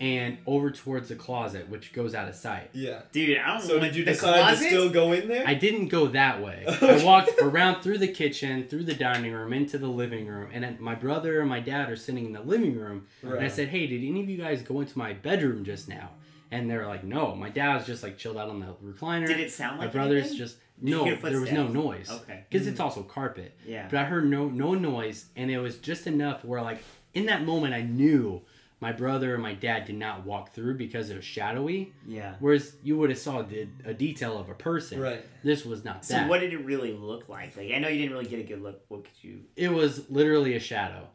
and over towards the closet, which goes out of sight. Yeah. Dude, I don't know. So did you decide to still go in there? I didn't go that way. I walked around through the kitchen, through the dining room, into the living room, and my brother and my dad are sitting in the living room. Right. And I said, hey, did any of you guys go into my bedroom just now? And they're like, no. My dad was just like chilled out on the recliner. Did it sound like my brother's anything? just... No, there was no noise. Okay. Because it's also carpet. Yeah. But I heard no noise, and it was just enough where, like, in that moment, I knew my brother and my dad did not walk through because it was shadowy. Yeah. Whereas you would have saw a detail of a person. Right. This was not that. So what did it really look like? Like, I know you didn't really get a good look. What could you... It was literally a shadow.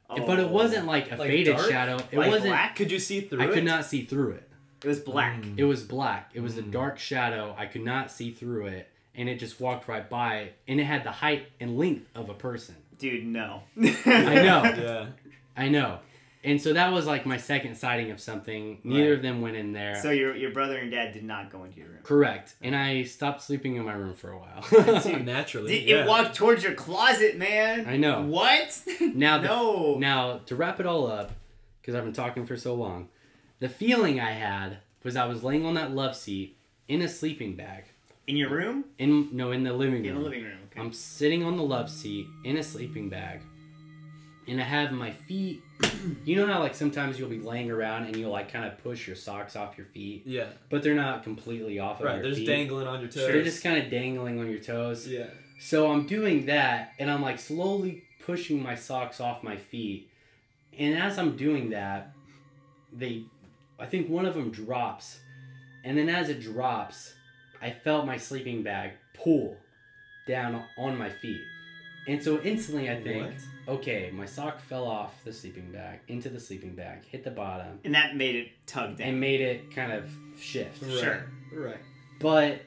Oh. But it wasn't like a faded dark? shadow. It like wasn't... black? Could you see through it? I could not see through it. It was black. It was black. It was a dark shadow. I could not see through it. And it just walked right by. And it had the height and length of a person. Dude, no. I know. Yeah. I know. And so that was like my second sighting of something. Neither of them went in there. So your brother and dad did not go into your room. Correct. And I stopped sleeping in my room for a while. Dude, naturally. It walked towards your closet, man. I know. What? Now, to wrap it all up, because I've been talking for so long, the feeling I had was I was laying on that love seat in a sleeping bag. In your room? In the living room. In the living room, okay. I'm sitting on the love seat in a sleeping bag. And I have my feet... You know how like sometimes you'll be laying around and you'll like kind of push your socks off your feet? Yeah. But they're not completely off of your feet. Right, they're just dangling on your toes. They're just kind of dangling on your toes. Yeah. So I'm doing that and I'm like slowly pushing my socks off my feet. And as I'm doing that, I think one of them drops. And then as it drops, I felt my sleeping bag pull down on my feet. And so instantly I think, okay, my sock fell off the sleeping bag, into the sleeping bag, hit the bottom. And that made it tug down. And made it kind of shift. Right. Sure. Right. But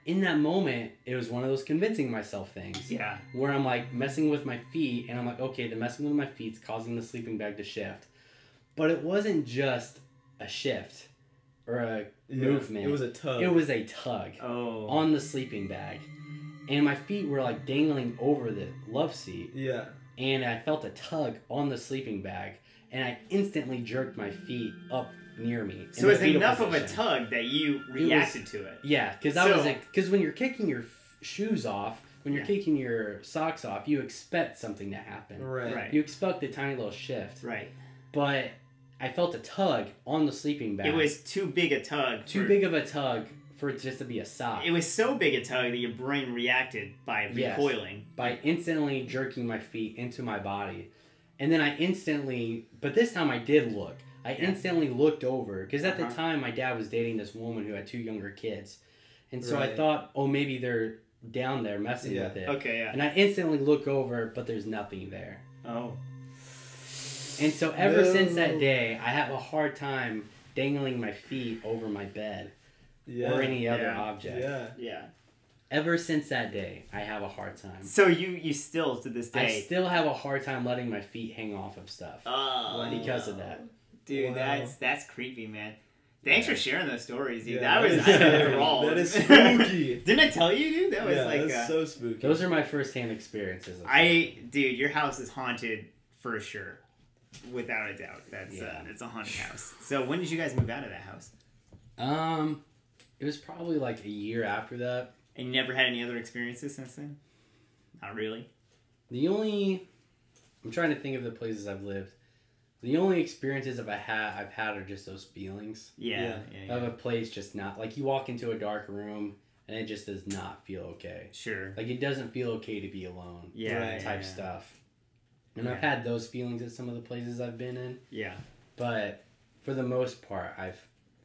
in that moment, it was one of those convincing myself things. Yeah. Where I'm like messing with my feet, and I'm like, okay, the messing with my feet's causing the sleeping bag to shift. But it wasn't just a shift or a movement. It was a tug. It was a tug on the sleeping bag. And my feet were like dangling over the love seat. Yeah. And I felt a tug on the sleeping bag. And I instantly jerked my feet up near me. So it's enough of a tug that you reacted to it. Yeah, because when you're kicking your shoes off, when you're kicking your socks off, you expect something to happen. Right. You expect a tiny little shift. Right. But I felt a tug on the sleeping bag. It was too big a tug. Too big of a tug for it just to be a sock. It was so big a tug that your brain reacted by recoiling. By instantly jerking my feet into my body. And then but this time I did look. I instantly looked over, because at the time my dad was dating this woman who had 2 younger kids. And so I thought, maybe they're down there messing with it. Okay, yeah. And I instantly look over, but there's nothing there. Oh. And so ever since that day, I have a hard time dangling my feet over my bed. Or any other object. Yeah. Ever since that day, I have a hard time. So you still, to this day... I still have a hard time letting my feet hang off of stuff. Because of that. Dude, that's creepy, man. Thanks for sharing those stories, dude. Yeah, that was enthralled. That is spooky. Didn't I tell you, dude? That was that's so spooky. Those are my first-hand experiences. Dude, your house is haunted for sure. Without a doubt. It's a haunted house. So when did you guys move out of that house? It was probably like a year after that. And you never had any other experiences since then? Not really? I'm trying to think of the places I've lived. The only experiences I've had are just those feelings. Yeah. Of a place just not... Like, you walk into a dark room, and it just does not feel okay. Sure. Like, it doesn't feel okay to be alone. Type stuff. And I've had those feelings at some of the places I've been in. Yeah. But, for the most part, I've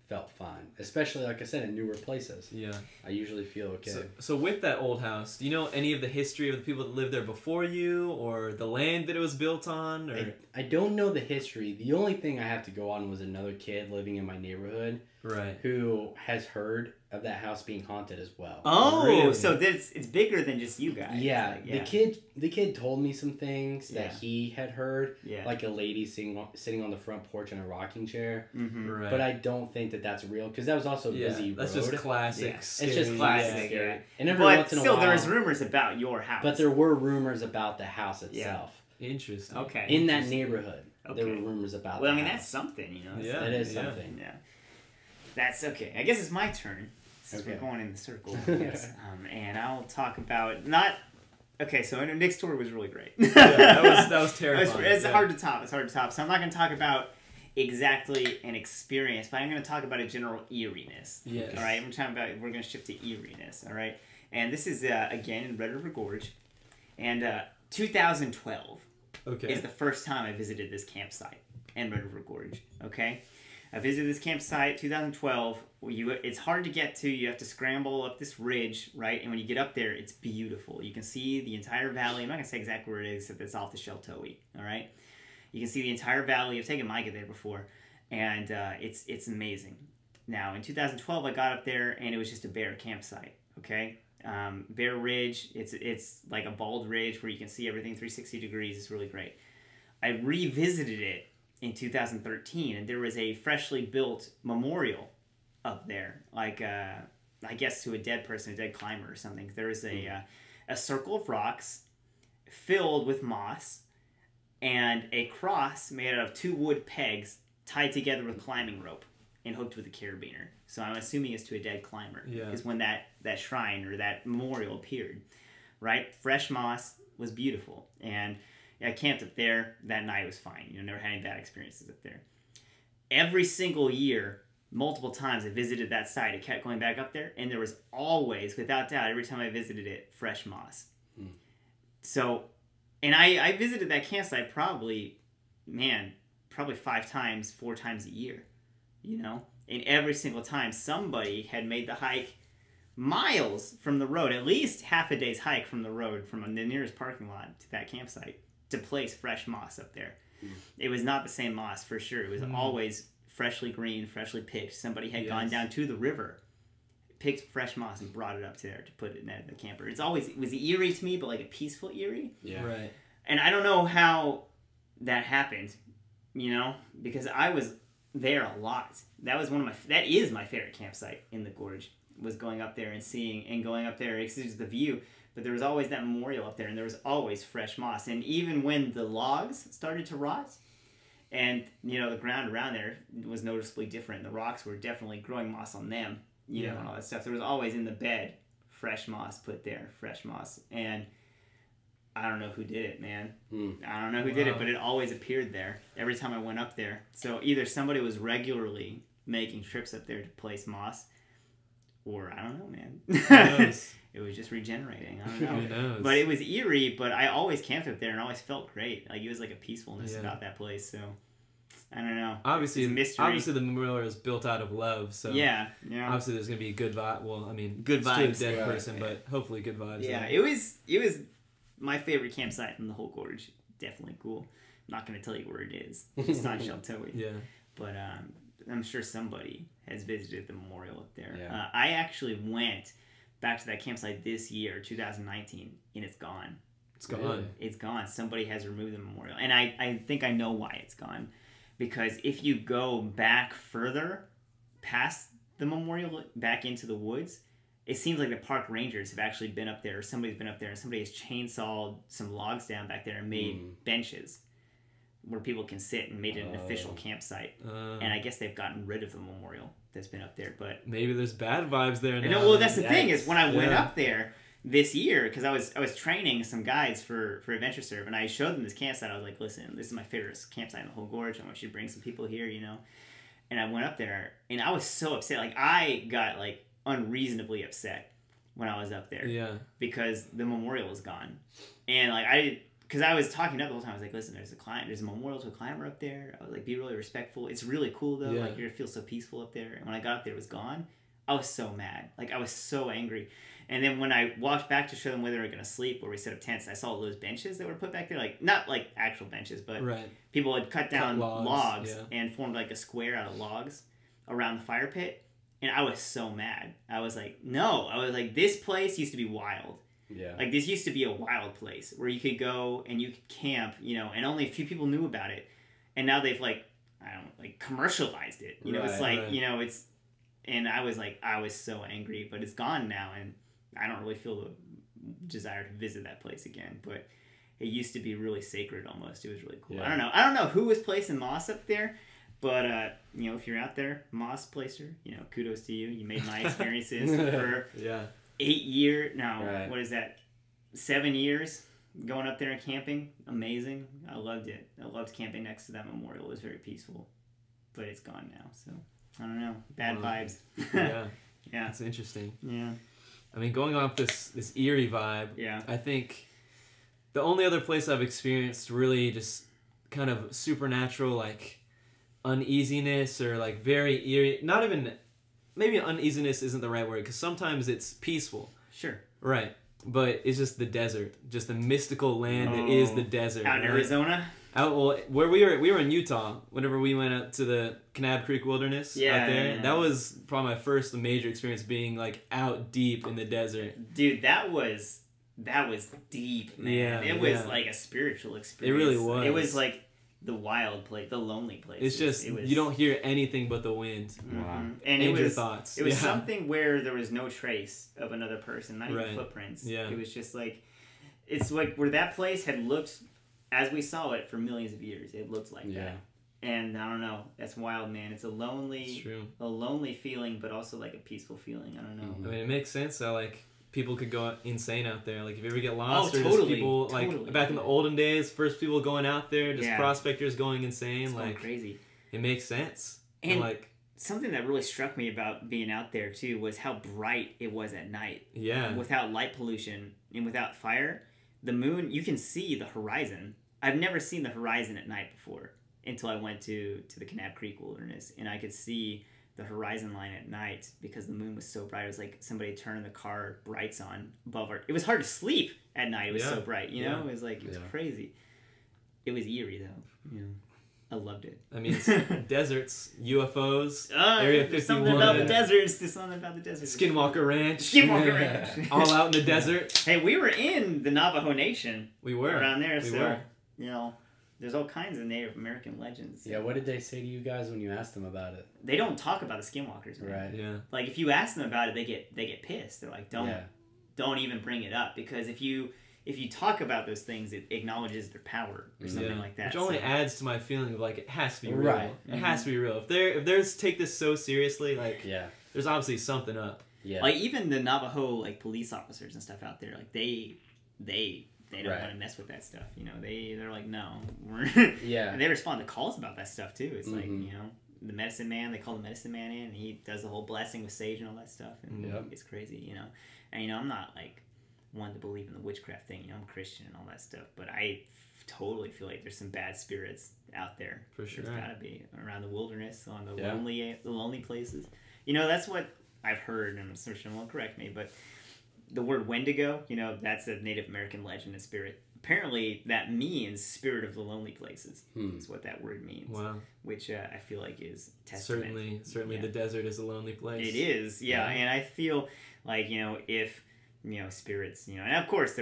felt fine. Especially, like I said, in newer places. Yeah. I usually feel okay. So with that old house, do you know any of the history of the people that lived there before you, or the land that it was built on? Or? I don't know the history. The only thing I have to go on was another kid living in my neighborhood. Right. Who has heard of that house being haunted as well. Oh, really? So it's bigger than just you guys. Yeah. The kid told me some things that he had heard. Yeah. Like a lady sitting on the front porch in a rocking chair. Mm-hmm. Right. But I don't think that's real, because that was also busy road. That's just classic. Yeah. It's just classic. Yeah. And every once in a while, there's rumors about your house. But there were rumors about the house itself. Yeah. Interesting. Okay. In that neighborhood, there were rumors about. Well, I mean, that's something, Yeah. That is something. Yeah. That's okay. I guess it's my turn. Since we're going in the circle. And I'll talk about so Nick's story was really great. that was terrifying. It's hard to top. So I'm not going to talk about exactly an experience, but I'm going to talk about a general eeriness. Yes. All right. We're going to shift to eeriness. All right. And this is again in Red River Gorge, and 2012 is the first time I visited this campsite in Red River Gorge. Okay. I visited this campsite 2012. It's hard to get to. You have to scramble up this ridge, right? And when you get up there, it's beautiful. You can see the entire valley. I'm not going to say exactly where it is, except it's off the Sheltoe, all right? You can see the entire valley. I've taken Micah there before, and it's amazing. Now, in 2012, I got up there, and it was just a bare campsite, okay? Bare ridge. It's like a bald ridge where you can see everything 360 degrees. It's really great. I revisited it in 2013, and there was a freshly built memorial up there, like I guess to a dead person, a dead climber or something. There was a circle of rocks filled with moss and a cross made out of 2 wood pegs tied together with climbing rope and hooked with a carabiner. So I'm assuming it's to a dead climber. Yeah. Is when that shrine or that memorial appeared, right? Fresh moss was beautiful. And I camped up there. That night was fine. You know, never had any bad experiences up there. Every single year, multiple times I visited that site. I kept going back up there, and there was always, without doubt, every time I visited it, fresh moss. So, and I visited that campsite probably 5 times, 4 times a year, you know? And every single time somebody had made the hike miles from the road, at least half a day's hike from the road, from the nearest parking lot to that campsite, to place fresh moss up there. It was not the same moss for sure. It was always freshly green, freshly picked. Somebody had gone down to the river, picked fresh moss, and brought it up to there to put it in the camper. It was eerie to me, but like a peaceful eerie. Yeah. Right. And I don't know how that happened, you know, because I was there a lot. That is my favorite campsite in the gorge, was going up there and seeing and going up there. It's just the view. But there was always that memorial up there, and there was always fresh moss. And even when the logs started to rot, and, you know, the ground around there was noticeably different, the rocks were definitely growing moss on them, you know, and all that stuff. There was always in the bed fresh moss put there, fresh moss. And I don't know who did it, man. I don't know who did it, but it always appeared there every time I went up there. So either somebody was regularly making trips up there to place moss, or I don't know, man. Who knows? It was just regenerating. I don't know. Who knows? But it was eerie, but I always camped up there and always felt great. Like, it was like a peacefulness about that place. So, I don't know. Obviously the memorial is built out of love. So yeah. Obviously there's going to be good vibe. Well, I mean, good vibes. To a dead person, but hopefully good vibes. Yeah, it was my favorite campsite in the whole gorge. Definitely cool. I'm not going to tell you where it is. It's not Sheltoe. Yeah. But I'm sure somebody has visited the memorial up there. Yeah. I actually went back to that campsite this year, 2019, and it's gone. It's gone. Really? It's gone. Somebody has removed the memorial. And I think I know why it's gone. Because if you go back further past the memorial, back into the woods, it seems like the park rangers have actually been up there, or somebody's been up there, and somebody has chainsawed some logs down back there and made benches where people can sit, and made it an official campsite. And I guess they've gotten rid of the memorial that's been up there. But maybe there's bad vibes there now. No, well, that's the thing, is when I went up there this year, because I was training some guides for Adventure Serve, and I showed them this campsite. I was like, listen, this is my favorite campsite in the whole gorge. I want you to bring some people here, you know. And I went up there, and I was so upset. Like, I got like unreasonably upset when I was up there. Yeah. Because the memorial was gone, and like because I was talking up the whole time. I was like, listen, there's a memorial to a climber up there. I was like, be really respectful. It's really cool though. Like, you're gonna feel so peaceful up there. And when I got up there, it was gone. I was so mad. Like, I was so angry. And then when I walked back to show them where they were going to sleep, where we set up tents, I saw all those benches that were put back there. Like, not like actual benches, but people had cut down logs and formed like a square out of logs around the fire pit. And I was so mad. I was like, no. I was like, this place used to be wild. Yeah. Like, this used to be a wild place where you could go and you could camp, you know, and only a few people knew about it. And now they've commercialized it. You know, it's like, you know, it's, and I was so angry, but it's gone now, and I don't really feel the desire to visit that place again. But it used to be really sacred almost. It was really cool. Yeah. I don't know who was placing moss up there, but you know, if you're out there, moss placer, you know, kudos to you. You made my experiences for 8 years. No, what is that? 7 years going up there and camping. Amazing. I loved it. I loved camping next to that memorial. It was very peaceful, but it's gone now. So I don't know. Bad vibes. Yeah. Yeah. That's interesting. Yeah. I mean, going off this eerie vibe, I think the only other place I've experienced really just kind of supernatural, like, uneasiness or, like, very eerie, not even, maybe uneasiness isn't the right word, because sometimes it's peaceful. Sure. Right. But it's just the desert, just the mystical land that is the desert. Out in Arizona? Where we were in Utah, whenever we went out to the Kanab Creek Wilderness out there. That was probably my first major experience being like out deep in the desert. Dude, that was deep, man. It was like a spiritual experience. It really was. It was like, the wild place, the lonely place. It's just you don't hear anything but the wind. Wow. And your thoughts. It was something where there was no trace of another person, not even footprints. Yeah. It was just like, it's like where that place had looked, as we saw it for millions of years, it looked like that. And I don't know, that's wild, man. It's a lonely feeling, but also like a peaceful feeling. I don't know. I mean, it makes sense how like people could go insane out there. Like if you ever get lost, or just people like back in the olden days, first people going out there, just prospectors going insane, it's like crazy. It makes sense. And like something that really struck me about being out there too was how bright it was at night. Yeah. Without light pollution and without fire, the moon, you can see the horizon. I've never seen the horizon at night before until I went to the Kanab Creek Wilderness, and I could see the horizon line at night because the moon was so bright. It was like somebody turning the car brights on above our... It was hard to sleep at night. It was so bright, you know? It was like, it was crazy. It was eerie, though. Yeah. I loved it. I mean, it's deserts, UFOs, Area 51. Something about the deserts. There's something about the deserts. Skinwalker Ranch. Skinwalker Ranch. All out in the desert. Hey, we were in the Navajo Nation. We were. Around there, so, you know... There's all kinds of Native American legends. Yeah, what did they say to you guys when you asked them about it? They don't talk about the skinwalkers, man. Right. Yeah. Like if you ask them about it, they get pissed. They're like, don't even bring it up, because if you talk about those things, it acknowledges their power or something like that. Which only adds to my feeling of like it has to be real. Right. It has to be real. If there's take this so seriously, like there's obviously something up. Yeah. Like even the Navajo like police officers and stuff out there, like they don't want to mess with that stuff, you know. They're like, no, we're And they respond to calls about that stuff too. It's like, you know, the medicine man. They call the medicine man in, and he does the whole blessing with sage and all that stuff, and it's crazy, you know. And you know, I'm not like one to believe in the witchcraft thing. You know, I'm a Christian and all that stuff, but I totally feel like there's some bad spirits out there. For sure, there's gotta be around the wilderness, on the lonely places. You know, that's what I've heard, and I'm sure someone will correct me, but. The word Wendigo, you know, that's a Native American legend and spirit. Apparently, that means spirit of the lonely places. Is what that word means. Wow. Which I feel like is testament. Certainly the desert is a lonely place. It is, yeah. And I feel like, you know, if, you know, spirits, you know, and of course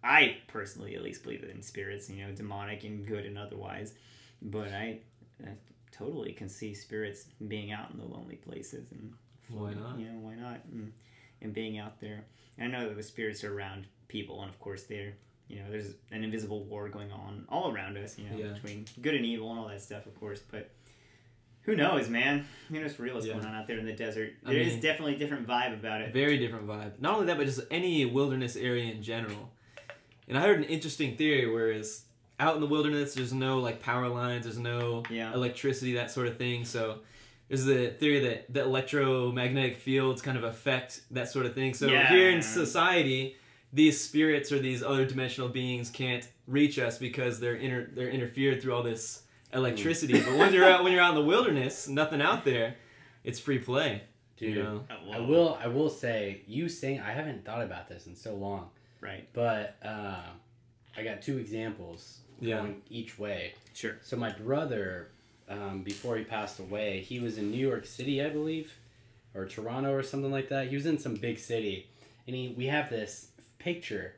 I personally at least believe in spirits, you know, demonic and good and otherwise. But I totally can see spirits being out in the lonely places. And why not? You know, why not? And being out there. I know that the spirits are around people, and of course there's an invisible war going on all around us, you know, between good and evil and all that stuff, of course, but who knows, man? Who knows for real what's going on out there in the desert? There is definitely a different vibe about it. Very different vibe. Not only that, but just any wilderness area in general. And I heard an interesting theory, whereas out in the wilderness, there's no, like, power lines, there's no electricity, that sort of thing, so... There's the theory that the electromagnetic fields kind of affect that sort of thing. So here in society, these spirits or these other dimensional beings can't reach us because they're interfered through all this electricity. But when you're out in the wilderness, nothing out there, it's free play. Dude, you know? I will say, I haven't thought about this in so long. Right. But I got two examples going each way. Sure. So my brother... before he passed away, he was in New York City, I believe, or Toronto or something like that. He was in some big city, and we have this picture.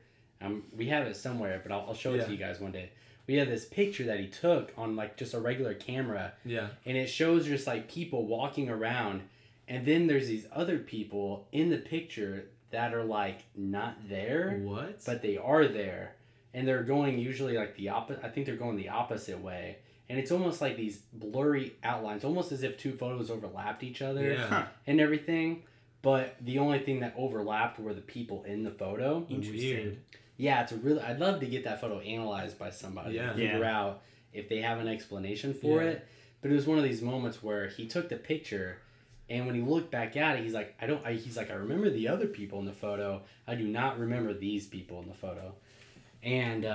We have it somewhere, but I'll show it to you guys one day. We have this picture that he took on like just a regular camera, and it shows just like people walking around, and then there's these other people in the picture that are like not there, but they are there, and they're going usually like the opposite. I think they're going the opposite way. And it's almost like these blurry outlines, almost as if two photos overlapped each other and everything. But the only thing that overlapped were the people in the photo. Interesting. Weird. Yeah, I'd love to get that photo analyzed by somebody to figure out if they have an explanation for it. But it was one of these moments where he took the picture, and when he looked back at it, he's like, I remember the other people in the photo. I do not remember these people in the photo. And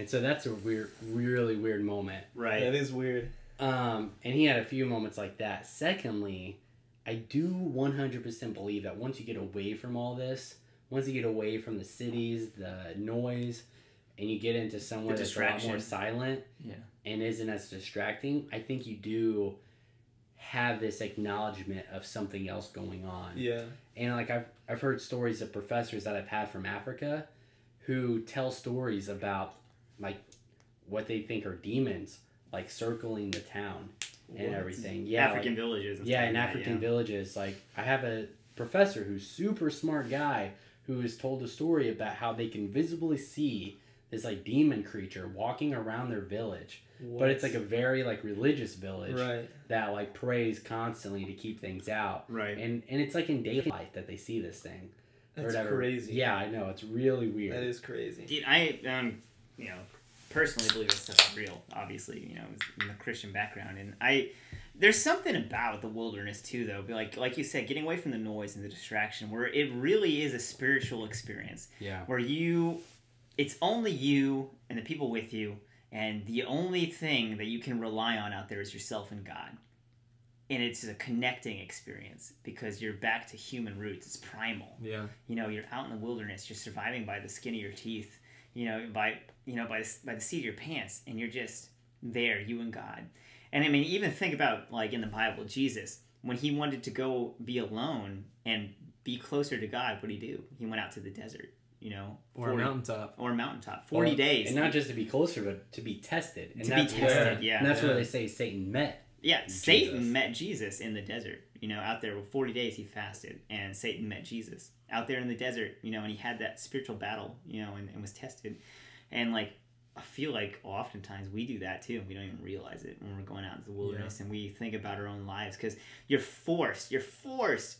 so that's a really weird moment. Right. That is weird. And he had a few moments like that. Secondly, I do 100% believe that once you get away from all this, once you get away from the cities, the noise, and you get into somewhere that's a lot more silent and isn't as distracting, I think you do have this acknowledgement of something else going on. Yeah. And like I've heard stories of professors that I've had from Africa who tell stories about like what they think are demons like circling the town and everything. Yeah, African villages. Yeah, in African villages. Like, I have a professor who's super smart guy who has told a story about how they can visibly see this like demon creature walking around their village. What? But it's like a very like religious village that like prays constantly to keep things out. Right. And it's like in daylight that they see this thing. That's crazy. Yeah, I know. It's really weird. That is crazy. Dude, I personally believe this stuff's real. Obviously, in the Christian background, and there's something about the wilderness too, though. Like you said, getting away from the noise and the distraction, where it really is a spiritual experience. Yeah. Where it's only you and the people with you, and the only thing that you can rely on out there is yourself and God. And it's a connecting experience because you're back to human roots. It's primal. Yeah. You're out in the wilderness. You're surviving by the skin of your teeth. By the seat of your pants, and you're just there, you and God. And I mean, even think about like in the Bible, Jesus, when he wanted to go be alone and be closer to God, what did he do? He went out to the desert. Or a mountaintop. 40 days. And not just to be closer, but to be tested. And yeah. And that's where they say Satan met. Yeah, Satan met Jesus in the desert. Out there with 40 days he fasted, and Satan met Jesus out there in the desert, and he had that spiritual battle, and was tested. And like, I feel like oftentimes we do that too. We don't even realize it when we're going out into the wilderness and we think about our own lives, because you're forced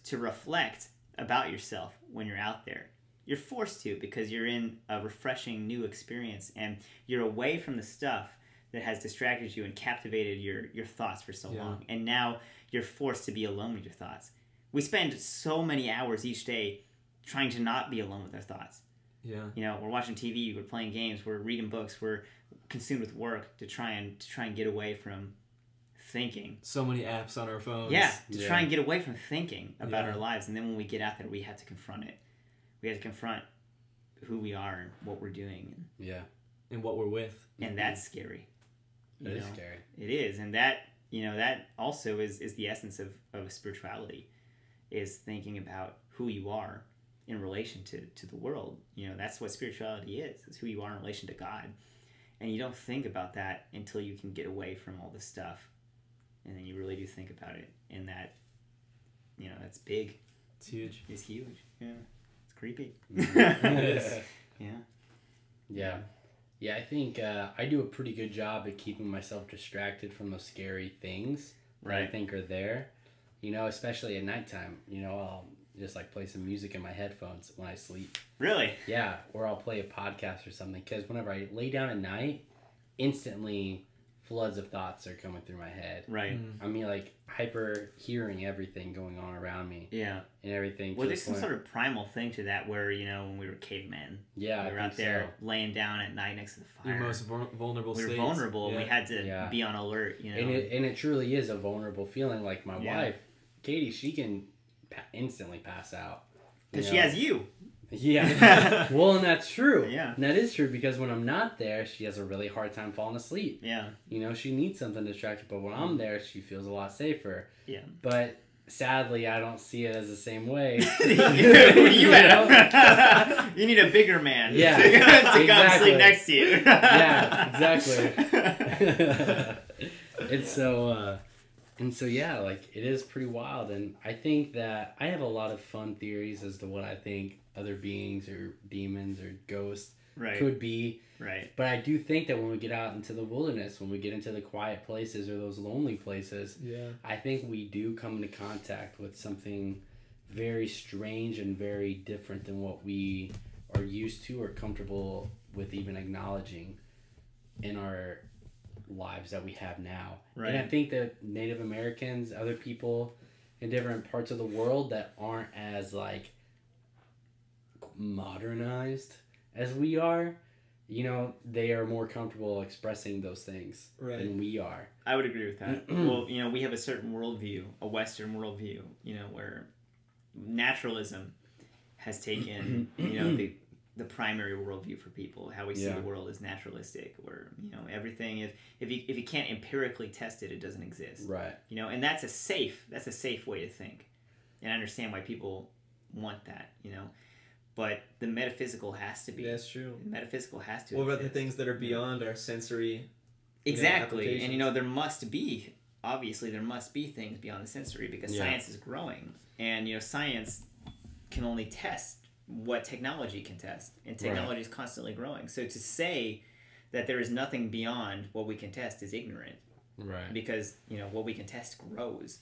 to reflect about yourself when you're out there. You're forced to, because you're in a refreshing new experience and you're away from the stuff that has distracted you and captivated your thoughts for so long. And now you're forced to be alone with your thoughts. We spend so many hours each day trying to not be alone with our thoughts. Yeah. We're watching TV, we're playing games, we're reading books, we're consumed with work to try and get away from thinking. So many apps on our phones. Yeah, to try and get away from thinking about our lives. And then when we get out there, we have to confront it. We have to confront who we are and what we're doing. And what we're with. And that's scary. It is scary. It is. And that, that also is the essence of spirituality, is thinking about who you are in relation to the world. That's what spirituality is. It's who you are in relation to God. And you don't think about that until you can get away from all this stuff. And then you really do think about it. And that, that's big. It's huge. It's huge. Yeah. It's creepy. It is. Yeah. Yeah, I think I do a pretty good job at keeping myself distracted from those scary things that I think are there. Especially at nighttime. I'll just like play some music in my headphones when I sleep. Really? Yeah, or I'll play a podcast or something. Because whenever I lay down at night, instantly floods of thoughts are coming through my head. Right. I mean, like hyper hearing everything going on around me. Yeah. And everything. Well, there's some sort of primal thing to that where, when we were cavemen. Yeah, we were out there laying down at night next to the fire. Your most vulnerable states. We were vulnerable. Yeah. We had to be on alert, And it truly is a vulnerable feeling. Like my wife, Katie, she can instantly pass out. Because she has you. Yeah. Well, and that's true. Yeah. And that is true, because when I'm not there, she has a really hard time falling asleep. Yeah. She needs something to distract her, but when I'm there, she feels a lot safer. Yeah. But sadly, I don't see it as the same way. Who do you have? You need a bigger man to come sleep next to you. Yeah, exactly. And so, yeah, like, it is pretty wild. And I think that I have a lot of fun theories as to what I think other beings or demons or ghosts could be. Right. But I do think that when we get out into the wilderness, when we get into the quiet places or those lonely places, I think we do come into contact with something very strange and very different than what we are used to or comfortable with even acknowledging in our lives that we have now. Right. And I think that Native Americans, other people in different parts of the world that aren't as like modernized as we are, they are more comfortable expressing those things than we are. I would agree with that. Well, we have a certain worldview, a Western worldview, where naturalism has taken, the primary worldview for people. How we see the world is naturalistic, where everything if you can't empirically test it, it doesn't exist. Right. And that's a safe way to think, and I understand why people want that. But the metaphysical has to be. That's true. The metaphysical has to. What about the things that are beyond our sensory Exactly. And, there must be, obviously, there must be things beyond the sensory because science is growing. And, science can only test what technology can test. And technology is constantly growing. So to say that there is nothing beyond what we can test is ignorant. Right. Because, what we can test grows,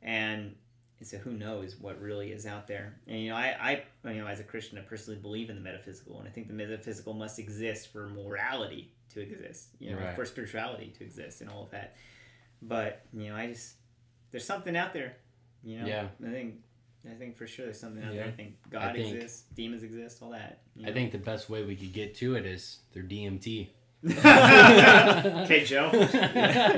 And so who knows what really is out there. And, I as a Christian, I personally believe in the metaphysical. And I think the metaphysical must exist for morality to exist, for spirituality to exist and all of that. But, there's something out there, I think for sure there's something out there. I think God exists, demons exist, all that. I think the best way we could get to it is through DMT. Okay, Joe.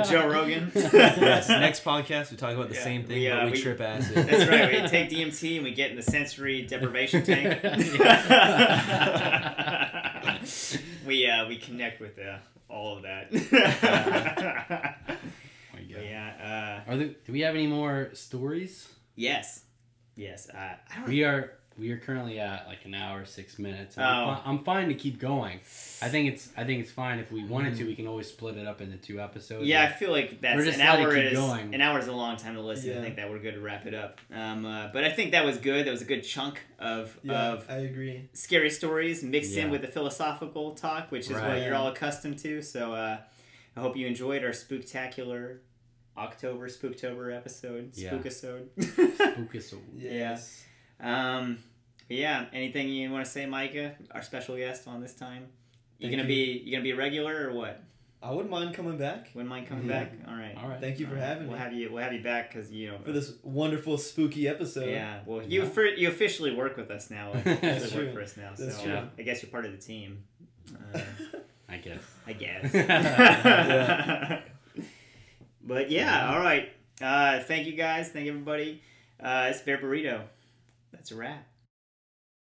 Joe Rogan. Yes, next podcast we talk about the same thing, but we trip acid. That's right. We take DMT and we get in the sensory deprivation tank. We connect with all of that. Do we have any more stories? Yes. We are currently at like an hour 6 minutes. I'm fine to keep going. I think it's fine if we wanted to. We can always split it up into 2 episodes. Yeah, I feel like that's an hour is a long time to listen. I think that we're good to wrap it up. But I think that was good. That was a good chunk of I agree. Scary stories mixed in with the philosophical talk, which is what you're all accustomed to. So I hope you enjoyed our spooktacular Spooktober episode. Spookisode. Spookisode. Yes. Yeah. Anything you want to say, Micah, our special guest on this time? You gonna be a regular or what? I wouldn't mind coming back. Wouldn't mind coming back. All right. Thank you for having me. We'll have you back because for this wonderful spooky episode. Yeah. Well, you officially work with us now. That's true. Work for us now. That's true. I guess you're part of the team. I guess. But yeah. All right. Thank you guys. Thank everybody. It's Bear Burrito. That's a wrap.